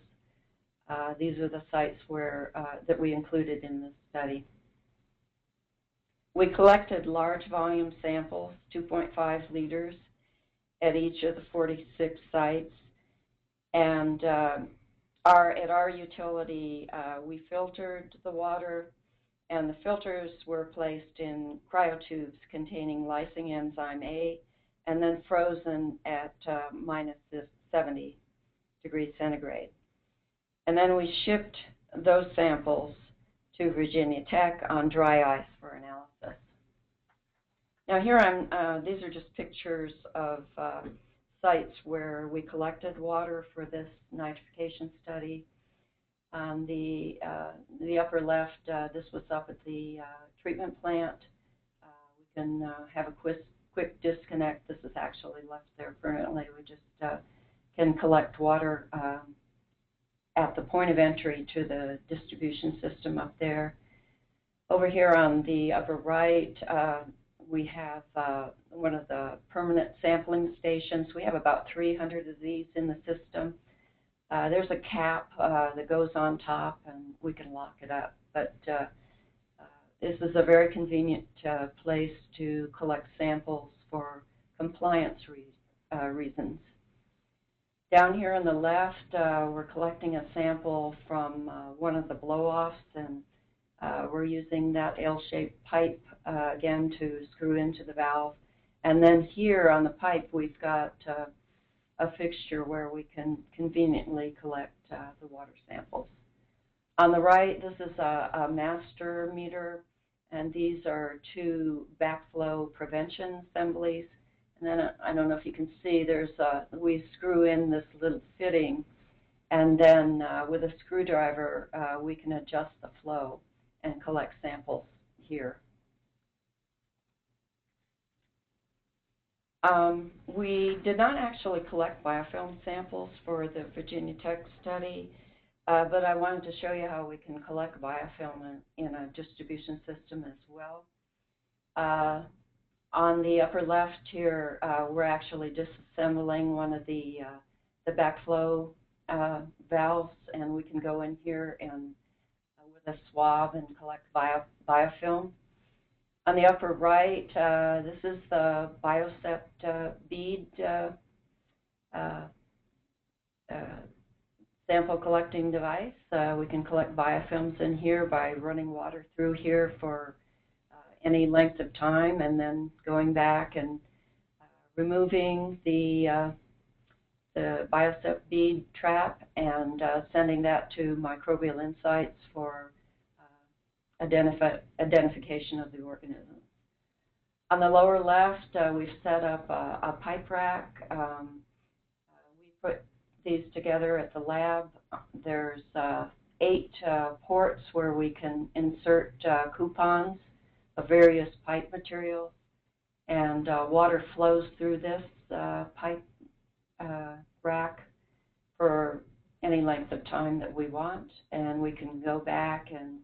These are the sites where that we included in this study. We collected large volume samples, 2.5 liters, at each of the 46 sites. And at our utility, we filtered the water, and the filters were placed in cryotubes containing lysing enzyme A, and then frozen at minus 70 degrees centigrade. And then we shipped those samples to Virginia Tech on dry ice for analysis. Now here these are just pictures of sites where we collected water for this nitrification study. On the upper left, this was up at the treatment plant. We can have a quick disconnect. This is actually left there permanently. We just can collect water at the point of entry to the distribution system up there. Over here on the upper right, we have one of the permanent sampling stations. We have about 300 of these in the system. There's a cap that goes on top, and we can lock it up. But this is a very convenient place to collect samples for compliance reasons. Down here on the left, we're collecting a sample from one of the blow-offs, and we're using that L-shaped pipe again to screw into the valve. And then here on the pipe, we've got a fixture where we can conveniently collect the water samples. On the right, this is a master meter, and these are 2 backflow prevention assemblies. And then I don't know if you can see, we screw in this little fitting, and then with a screwdriver, we can adjust the flow and collect samples here. We did not actually collect biofilm samples for the Virginia Tech study, but I wanted to show you how we can collect biofilm in a distribution system as well. On the upper left here, we're actually disassembling one of the backflow valves, and we can go in here and with a swab and collect biofilm. On the upper right, this is the Biosept bead sample collecting device. We can collect biofilms in here by running water through here for any length of time, and then going back and removing the Biosept bead trap and sending that to Microbial Insights for identification of the organism. On the lower left, we've set up a pipe rack. We put these together at the lab. There's 8 ports where we can insert coupons of various pipe materials, and water flows through this pipe rack for any length of time that we want, and we can go back and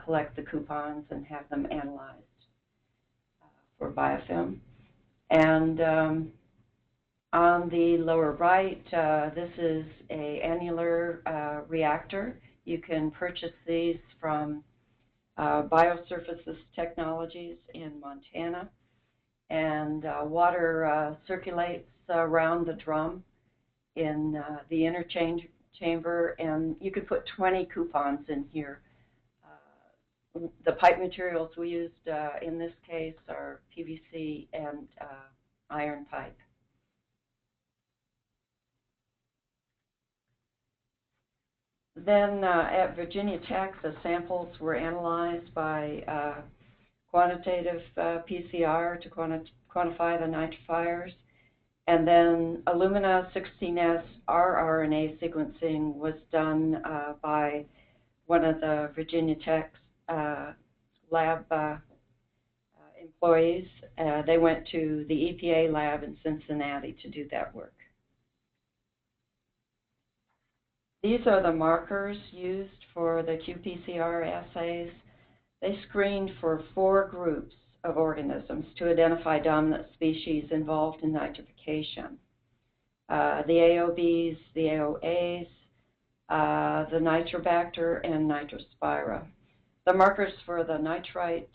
collect the coupons and have them analyzed for biofilm. And on the lower right, this is an annular reactor. You can purchase these from Biosurfaces Technologies in Montana, and water circulates around the drum in the inner chamber, and you could put 20 coupons in here. The pipe materials we used in this case are PVC and iron pipe. Then at Virginia Tech, the samples were analyzed by quantitative PCR to quantify the nitrifiers. And then Illumina 16S rRNA sequencing was done by one of the Virginia Tech's lab employees. They went to the EPA lab in Cincinnati to do that work. These are the markers used for the qPCR assays. They screened for 4 groups of organisms to identify dominant species involved in nitrification. The AOBs, the AOAs, the Nitrobacter, and Nitrospira. The markers for the nitrite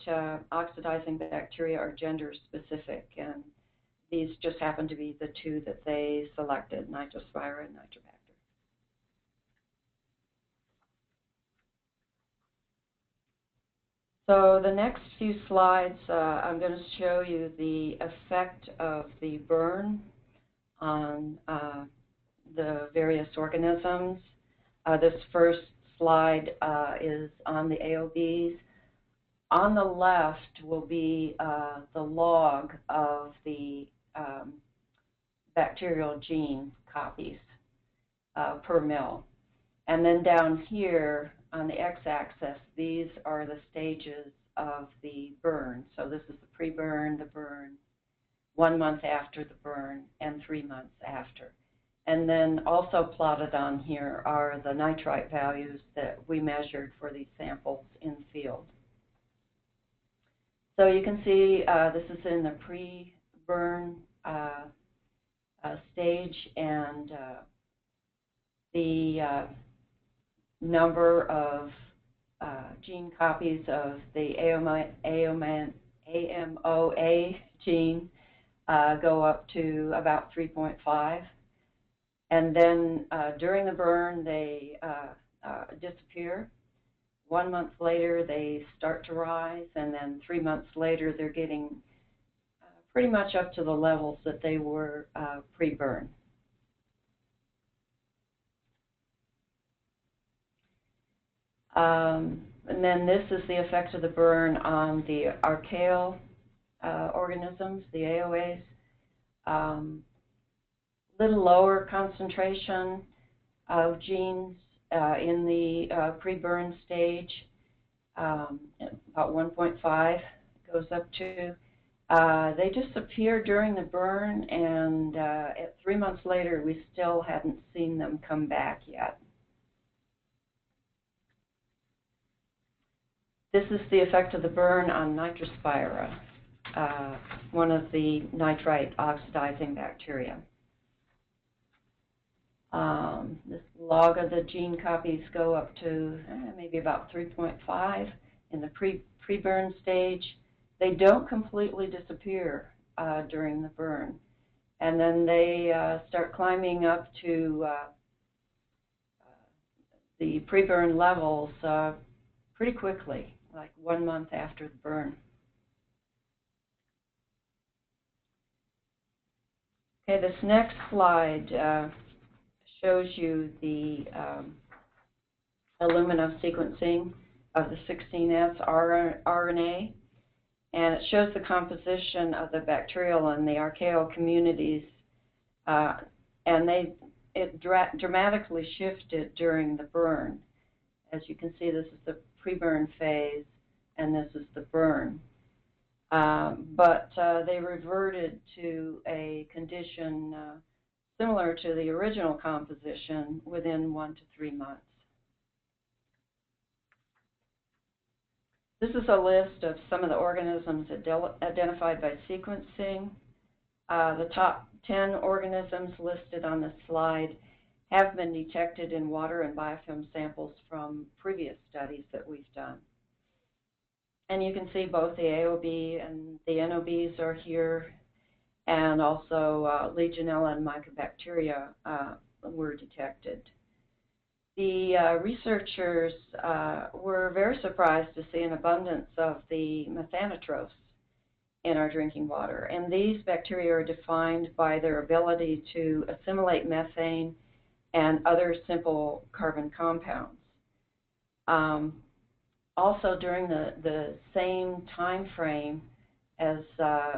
oxidizing bacteria are gender specific, and these just happen to be the 2 that they selected, Nitrospira and Nitrobacter. So the next few slides, I'm going to show you the effect of the burn on the various organisms. This first slide is on the AOBs. On the left will be the log of the bacterial gene copies per mil. And then down here on the x-axis, these are the stages of the burn. So this is the pre-burn, the burn, 1 month after the burn, and 3 months after. And then also plotted on here are the nitrite values that we measured for these samples in the field. So you can see this is in the pre-burn stage, and the number of gene copies of the AMOA gene go up to about 3.5. And then during the burn, they disappear. 1 month later, they start to rise, and then 3 months later, they're getting pretty much up to the levels that they were pre-burn. And then this is the effect of the burn on the archaeal organisms, the AOAs. Little lower concentration of genes in the pre-burn stage, about 1.5 goes up to. They disappeared during the burn, and 3 months later, we still hadn't seen them come back yet. This is the effect of the burn on Nitrispira, one of the nitrite oxidizing bacteria. This log of the gene copies go up to maybe about 3.5 in the pre-burn stage. They don't completely disappear during the burn. And then they start climbing up to the pre-burn levels pretty quickly, like 1 month after the burn. Okay, this next slide shows you the Illumina sequencing of the 16S RNA, and it shows the composition of the bacterial and the archaeal communities, and it dramatically shifted during the burn. As you can see, this is the pre-burn phase, and this is the burn. But they reverted to a condition similar to the original composition within 1 to 3 months. This is a list of some of the organisms identified by sequencing. The top 10 organisms listed on this slide have been detected in water and biofilm samples from previous studies that we've done. And you can see both the AOB and the NOBs are here, and also Legionella and Mycobacteria were detected. The researchers were very surprised to see an abundance of the methanotrophs in our drinking water. And these bacteria are defined by their ability to assimilate methane and other simple carbon compounds. Also, during the same time frame as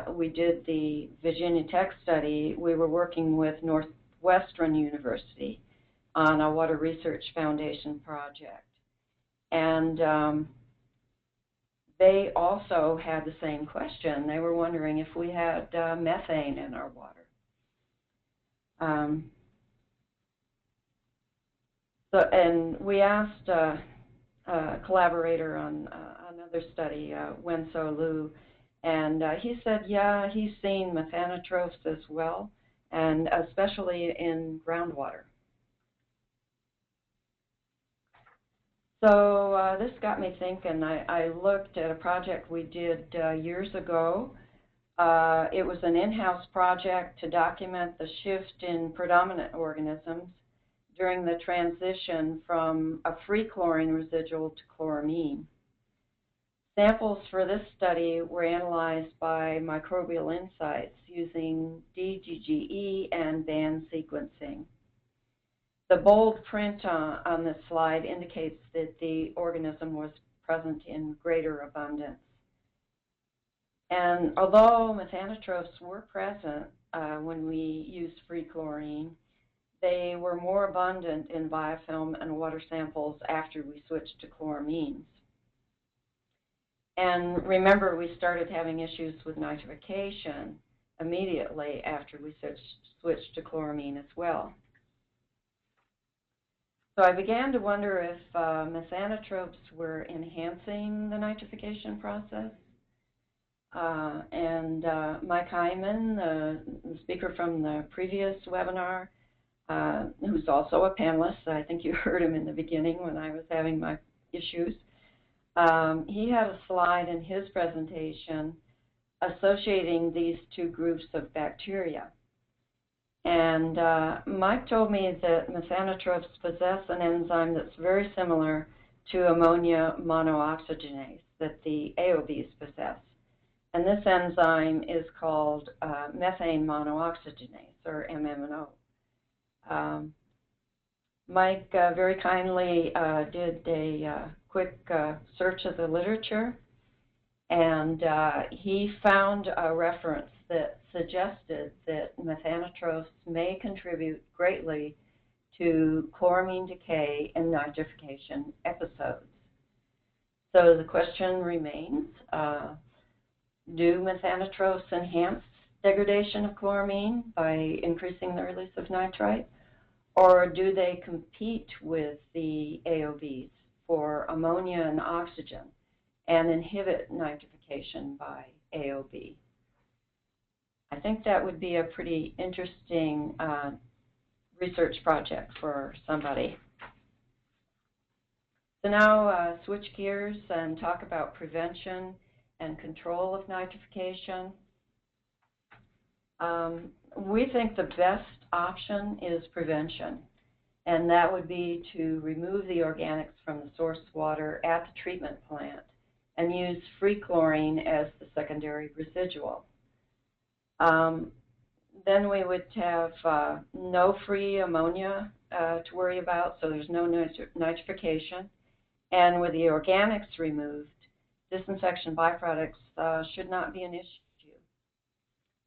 we did the Virginia Tech study, we were working with Northwestern University on a Water Research Foundation project. And they also had the same question. They were wondering if we had methane in our water. And we asked a collaborator on another study, Wenso Liu, and he said, yeah, he's seen methanotrophs as well, and especially in groundwater. So this got me thinking. I looked at a project we did years ago. It was an in-house project to document the shift in predominant organisms during the transition from a free chlorine residual to chloramine. Samples for this study were analyzed by Microbial Insights using DGGE and band sequencing. The bold print on this slide indicates that the organism was present in greater abundance. And although methanotrophs were present when we used free chlorine, they were more abundant in biofilm and water samples after we switched to chloramines. And remember, we started having issues with nitrification immediately after we switched to chloramine as well. So I began to wonder if methanotrophs were enhancing the nitrification process. Mike Hyman, the speaker from the previous webinar, who's also a panelist, I think you heard him in the beginning when I was having my issues, he had a slide in his presentation associating these two groups of bacteria. And Mike told me that methanotrophs possess an enzyme that's very similar to ammonia monooxygenase that the AOBs possess. And this enzyme is called methane monooxygenase, or MMNO. Mike very kindly did a quick search of the literature, and he found a reference that suggested that methanotrophs may contribute greatly to chloramine decay and nitrification episodes. So the question remains, Do methanotropes enhance degradation of chloramine by increasing the release of nitrite, or do they compete with the AOVs for ammonia and oxygen and inhibit nitrification by AOV? I think that would be a pretty interesting research project for somebody. So now switch gears and talk about prevention and control of nitrification. We think the best option is prevention, and that would be to remove the organics from the source water at the treatment plant and use free chlorine as the secondary residual. Then we would have no free ammonia to worry about, so there's no nitrification. And with the organics removed, disinfection byproducts should not be an issue.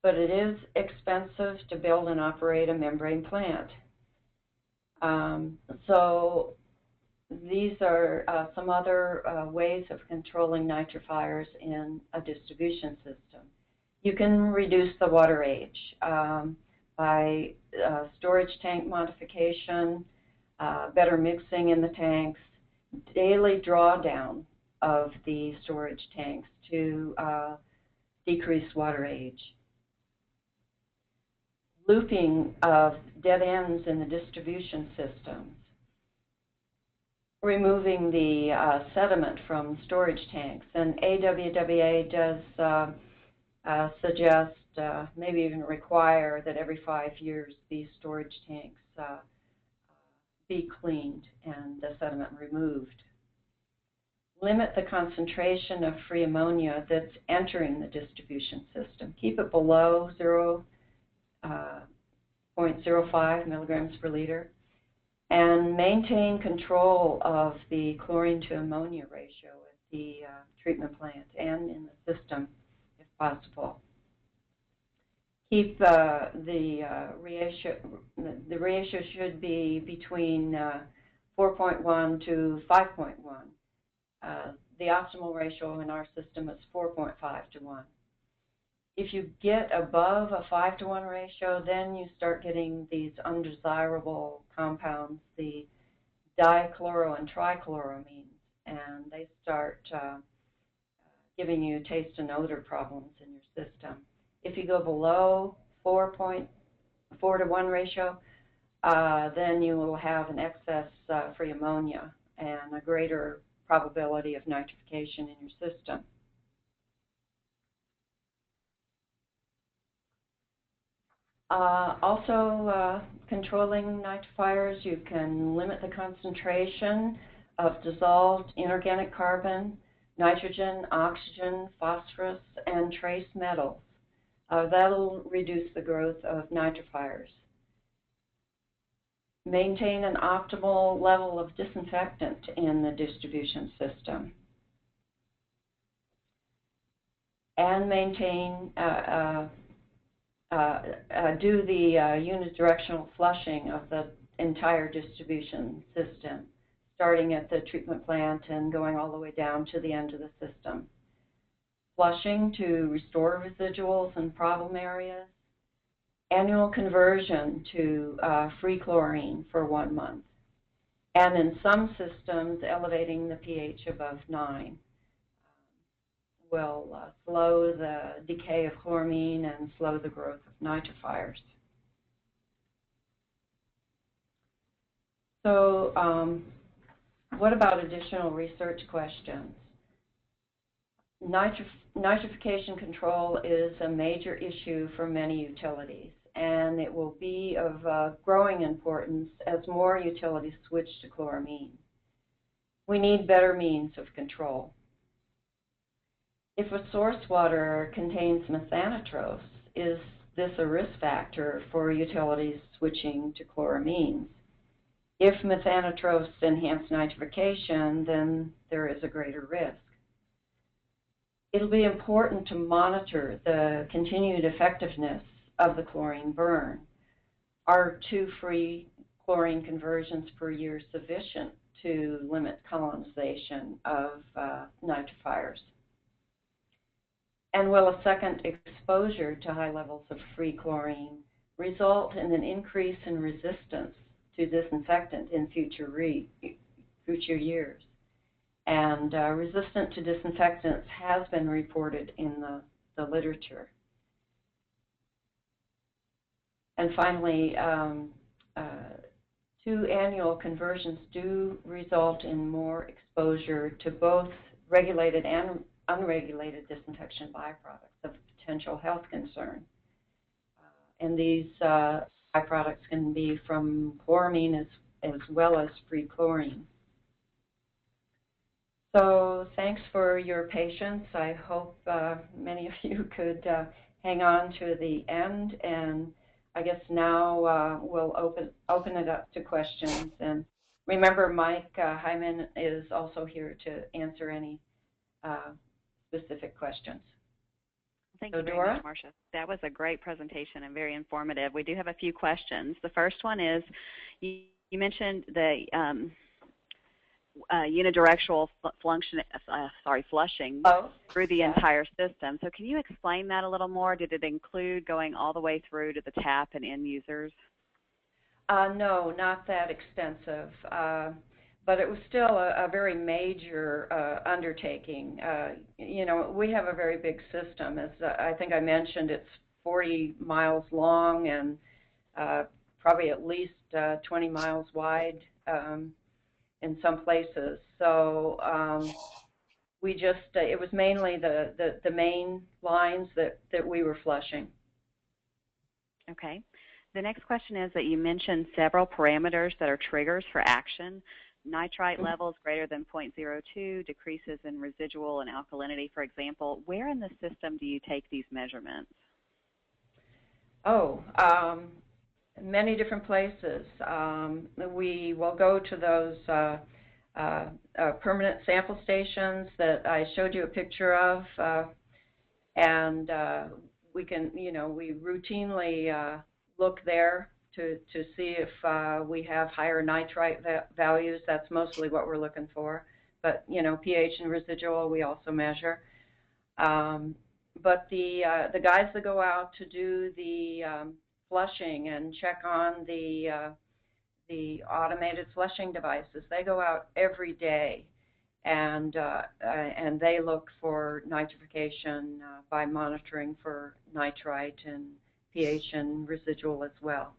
But it is expensive to build and operate a membrane plant. So these are some other ways of controlling nitrifiers in a distribution system. You can reduce the water age by storage tank modification, better mixing in the tanks, daily drawdown of the storage tanks to decrease water age. Looping of dead ends in the distribution systems, removing the sediment from storage tanks, and AWWA does suggest, maybe even require, that every 5 years these storage tanks be cleaned and the sediment removed. Limit the concentration of free ammonia that's entering the distribution system. Keep it below 0.05 milligrams per liter, and maintain control of the chlorine to ammonia ratio at the treatment plant and in the system if possible. Keep the ratio should be between 4.1 to 5.1. The optimal ratio in our system is 4.5 to 1. If you get above a 5 to 1 ratio, then you start getting these undesirable compounds, the dichloro and trichloramines, and they start giving you taste and odor problems in your system. If you go below 4.4 to 1 ratio, then you will have an excess free ammonia and a greater probability of nitrification in your system. Also, controlling nitrifiers, you can limit the concentration of dissolved inorganic carbon, nitrogen, oxygen, phosphorus, and trace metals. That'll reduce the growth of nitrifiers. Maintain an optimal level of disinfectant in the distribution system. And maintain do the unidirectional flushing of the entire distribution system, starting at the treatment plant and going all the way down to the end of the system. Flushing to restore residuals in problem areas. Annual conversion to free chlorine for 1 month. And in some systems, elevating the pH above 9. Will slow the decay of chloramine and slow the growth of nitrifiers. So what about additional research questions? Nitrification control is a major issue for many utilities, and it will be of growing importance as more utilities switch to chloramine. We need better means of control. If a source water contains methanotropes, is this a risk factor for utilities switching to chloramines? If methanotropes enhance nitrification, then there is a greater risk. It'll be important to monitor the continued effectiveness of the chlorine burn. Are 2 free chlorine conversions per year sufficient to limit colonization of nitrifiers? And will a second exposure to high levels of free chlorine result in an increase in resistance to disinfectant in future years? And resistance to disinfectants has been reported in the literature. And finally, 2 annual conversions do result in more exposure to both regulated and unregulated disinfection byproducts of potential health concern. And these byproducts can be from chloramine as well as free chlorine. So thanks for your patience. I hope many of you could hang on to the end, and I guess now we'll open it up to questions. And remember, Mike Hyman is also here to answer any specific questions. Thank you very much, Marcia. That was a great presentation and very informative. We do have a few questions. The first one is, you mentioned the unidirectional flushing through the entire system. So can you explain that a little more? Did it include going all the way through to the tap and end users? No, not that extensive. But it was still a very major undertaking. You know, we have a very big system. As I think I mentioned, it's 40 miles long and probably at least 20 miles wide in some places. So we just, it was mainly the main lines that we were flushing. Okay. The next question is that you mentioned several parameters that are triggers for action. Nitrite levels greater than 0.02, decreases in residual and alkalinity, for example. Where in the system do you take these measurements? Oh, many different places. We will go to those permanent sample stations that I showed you a picture of, and we can, you know, we routinely look there to see if we have higher nitrite values. That's mostly what we're looking for. But, you know, pH and residual we also measure. But the guys that go out to do the flushing and check on the automated flushing devices, they go out every day, and they look for nitrification by monitoring for nitrite and pH and residual as well.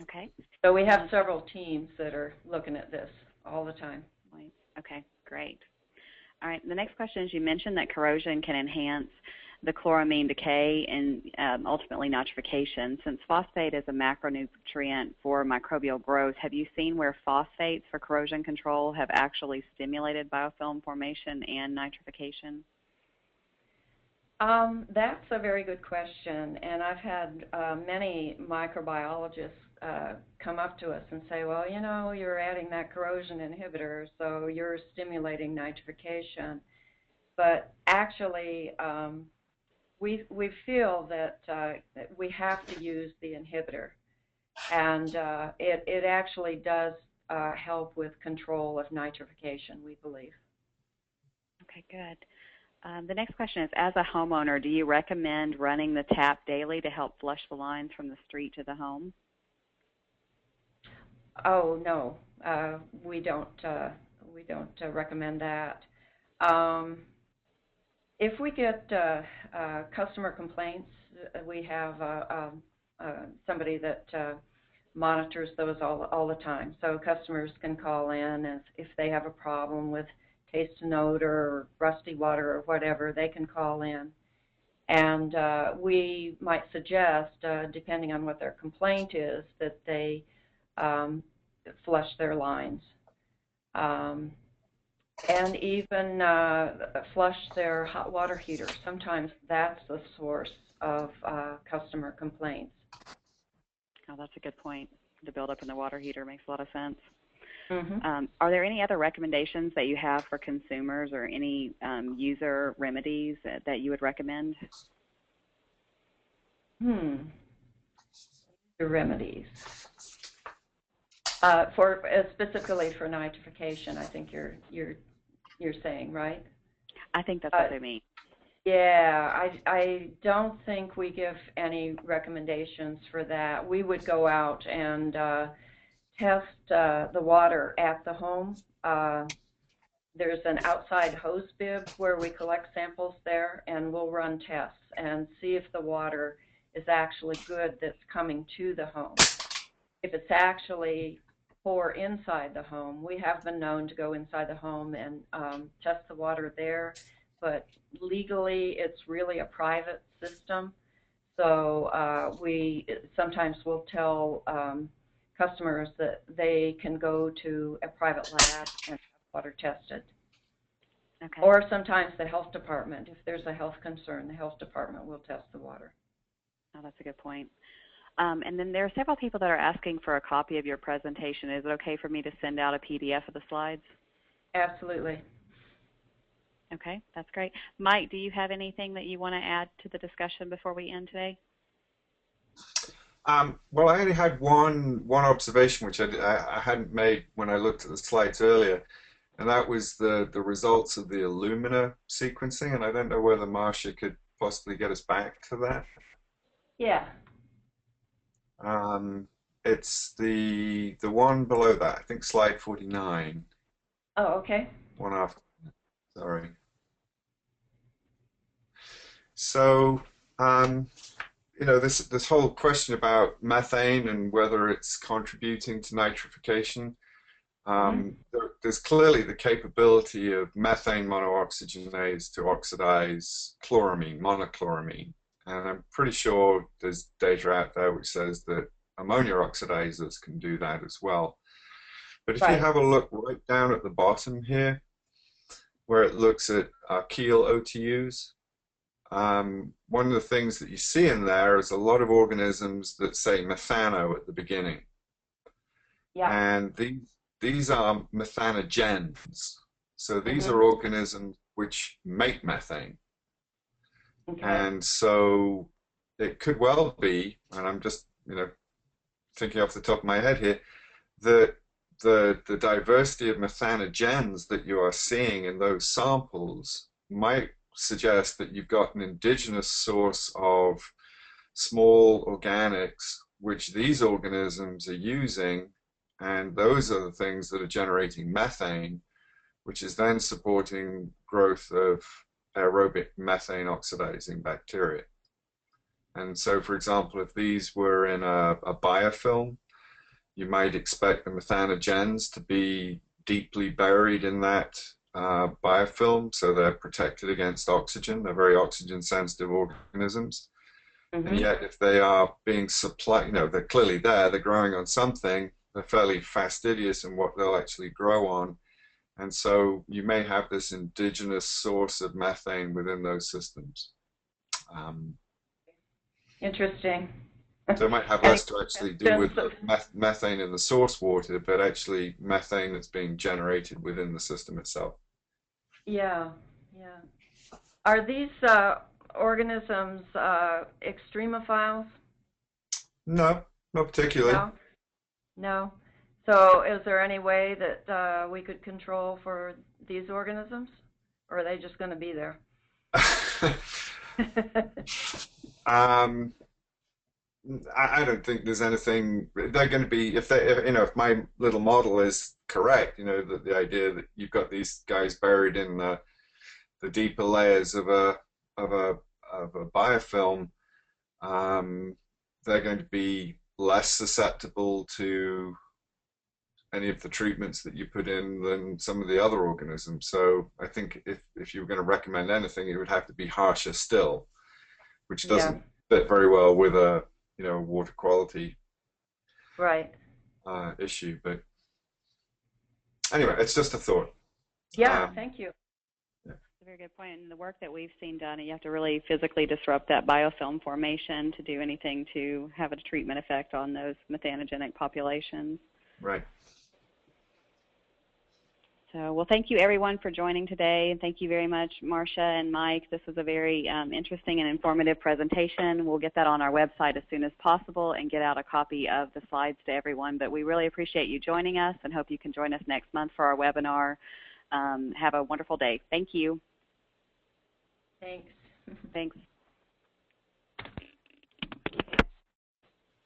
Okay. So we have several teams that are looking at this all the time. Okay, great. All right, the next question is, you mentioned that corrosion can enhance the chloramine decay and ultimately nitrification. Since phosphate is a macronutrient for microbial growth, have you seen where phosphates for corrosion control have actually stimulated biofilm formation and nitrification? That's a very good question, and I've had many microbiologists come up to us and say, well, you know, you're adding that corrosion inhibitor, so you're stimulating nitrification. But actually, we feel that we have to use the inhibitor, and it actually does help with control of nitrification, we believe. Okay, good. The next question is, as a homeowner, do you recommend running the tap daily to help flush the lines from the street to the home? Oh, no, we don't recommend that. If we get customer complaints, we have somebody that monitors those all the time. So customers can call in if they have a problem with taste and odor or rusty water or whatever, they can call in. And we might suggest, depending on what their complaint is, that they flush their lines. And even flush their hot water heater. Sometimes that's the source of customer complaints. Oh, that's a good point. The buildup in the water heater makes a lot of sense. Mm-hmm. Are there any other recommendations that you have for consumers or any user remedies that you would recommend? The remedies. Specifically for nitrification, I think you're saying, right? I think that's what they mean. Yeah, I don't think we give any recommendations for that. We would go out and test the water at the home. There's an outside hose bib where we collect samples there, and we'll run tests and see if the water is actually good that's coming to the home. If it's actually poor inside the home, we have been known to go inside the home and test the water there, but legally it's really a private system. So we sometimes will tell customers that they can go to a private lab and have water tested. Okay. Or sometimes the health department. If there's a health concern, the health department will test the water. Oh, that's a good point. And then there are several people that are asking for a copy of your presentation. Is it okay for me to send out a PDF of the slides? Absolutely. Okay, that's great. Mike, do you have anything that you want to add to the discussion before we end today? Well, I only had one observation, which I hadn't made when I looked at the slides earlier, and that was the results of the Illumina sequencing, and I don't know whether Marcia could possibly get us back to that. Yeah. It's the one below that, I think slide 49. Oh, okay. One after, sorry. So, you know, this whole question about methane and whether it's contributing to nitrification, there's clearly the capability of methane monooxygenase to oxidize chloramine, monochloramine. And I'm pretty sure there's data out there which says that ammonia oxidizers can do that as well. But if you have a look right down at the bottom here, where it looks at Kiel OTUs, one of the things that you see in there is a lot of organisms that say methano at the beginning. Yeah. And these are methanogens. So these are organisms which make methane. Okay. And so it could well be, and I'm just, you know, thinking off the top of my head here, that the diversity of methanogens that you are seeing in those samples might suggest that you've got an indigenous source of small organics which these organisms are using, and those are the things that are generating methane, which is then supporting growth of aerobic methane oxidizing bacteria. And so, for example, if these were in a biofilm, you might expect the methanogens to be deeply buried in that biofilm, so they're protected against oxygen. They're very oxygen-sensitive organisms. And yet, if they are being supplied, you know, they're clearly there, they're growing on something, they're fairly fastidious in what they'll actually grow on. And so you may have this indigenous source of methane within those systems. Interesting. So it might have less to actually do with the methane in the source water, but actually methane that's being generated within the system itself. Yeah, yeah. Are these organisms extremophiles? No, not particularly. No? No. So is there any way that we could control for these organisms? Or are they just going to be there? I don't think there's anything. They're going to be, if if my little model is correct, you know, the idea that you've got these guys buried in the deeper layers of a biofilm, they're going to be less susceptible to any of the treatments that you put in than some of the other organisms. So I think if you were going to recommend anything, it would have to be harsher still, which doesn't fit very well with a water quality issue. But anyway, it's just a thought. Yeah, thank you. That's a very good point. And the work that we've seen done, you have to really physically disrupt that biofilm formation to do anything to have a treatment effect on those methanogenic populations. Right. So, well, thank you everyone for joining today, and thank you very much, Marcia and Mike. This was a very interesting and informative presentation. We'll get that on our website as soon as possible and get out a copy of the slides to everyone. But we really appreciate you joining us and hope you can join us next month for our webinar. Have a wonderful day. Thank you. Thanks. Thanks.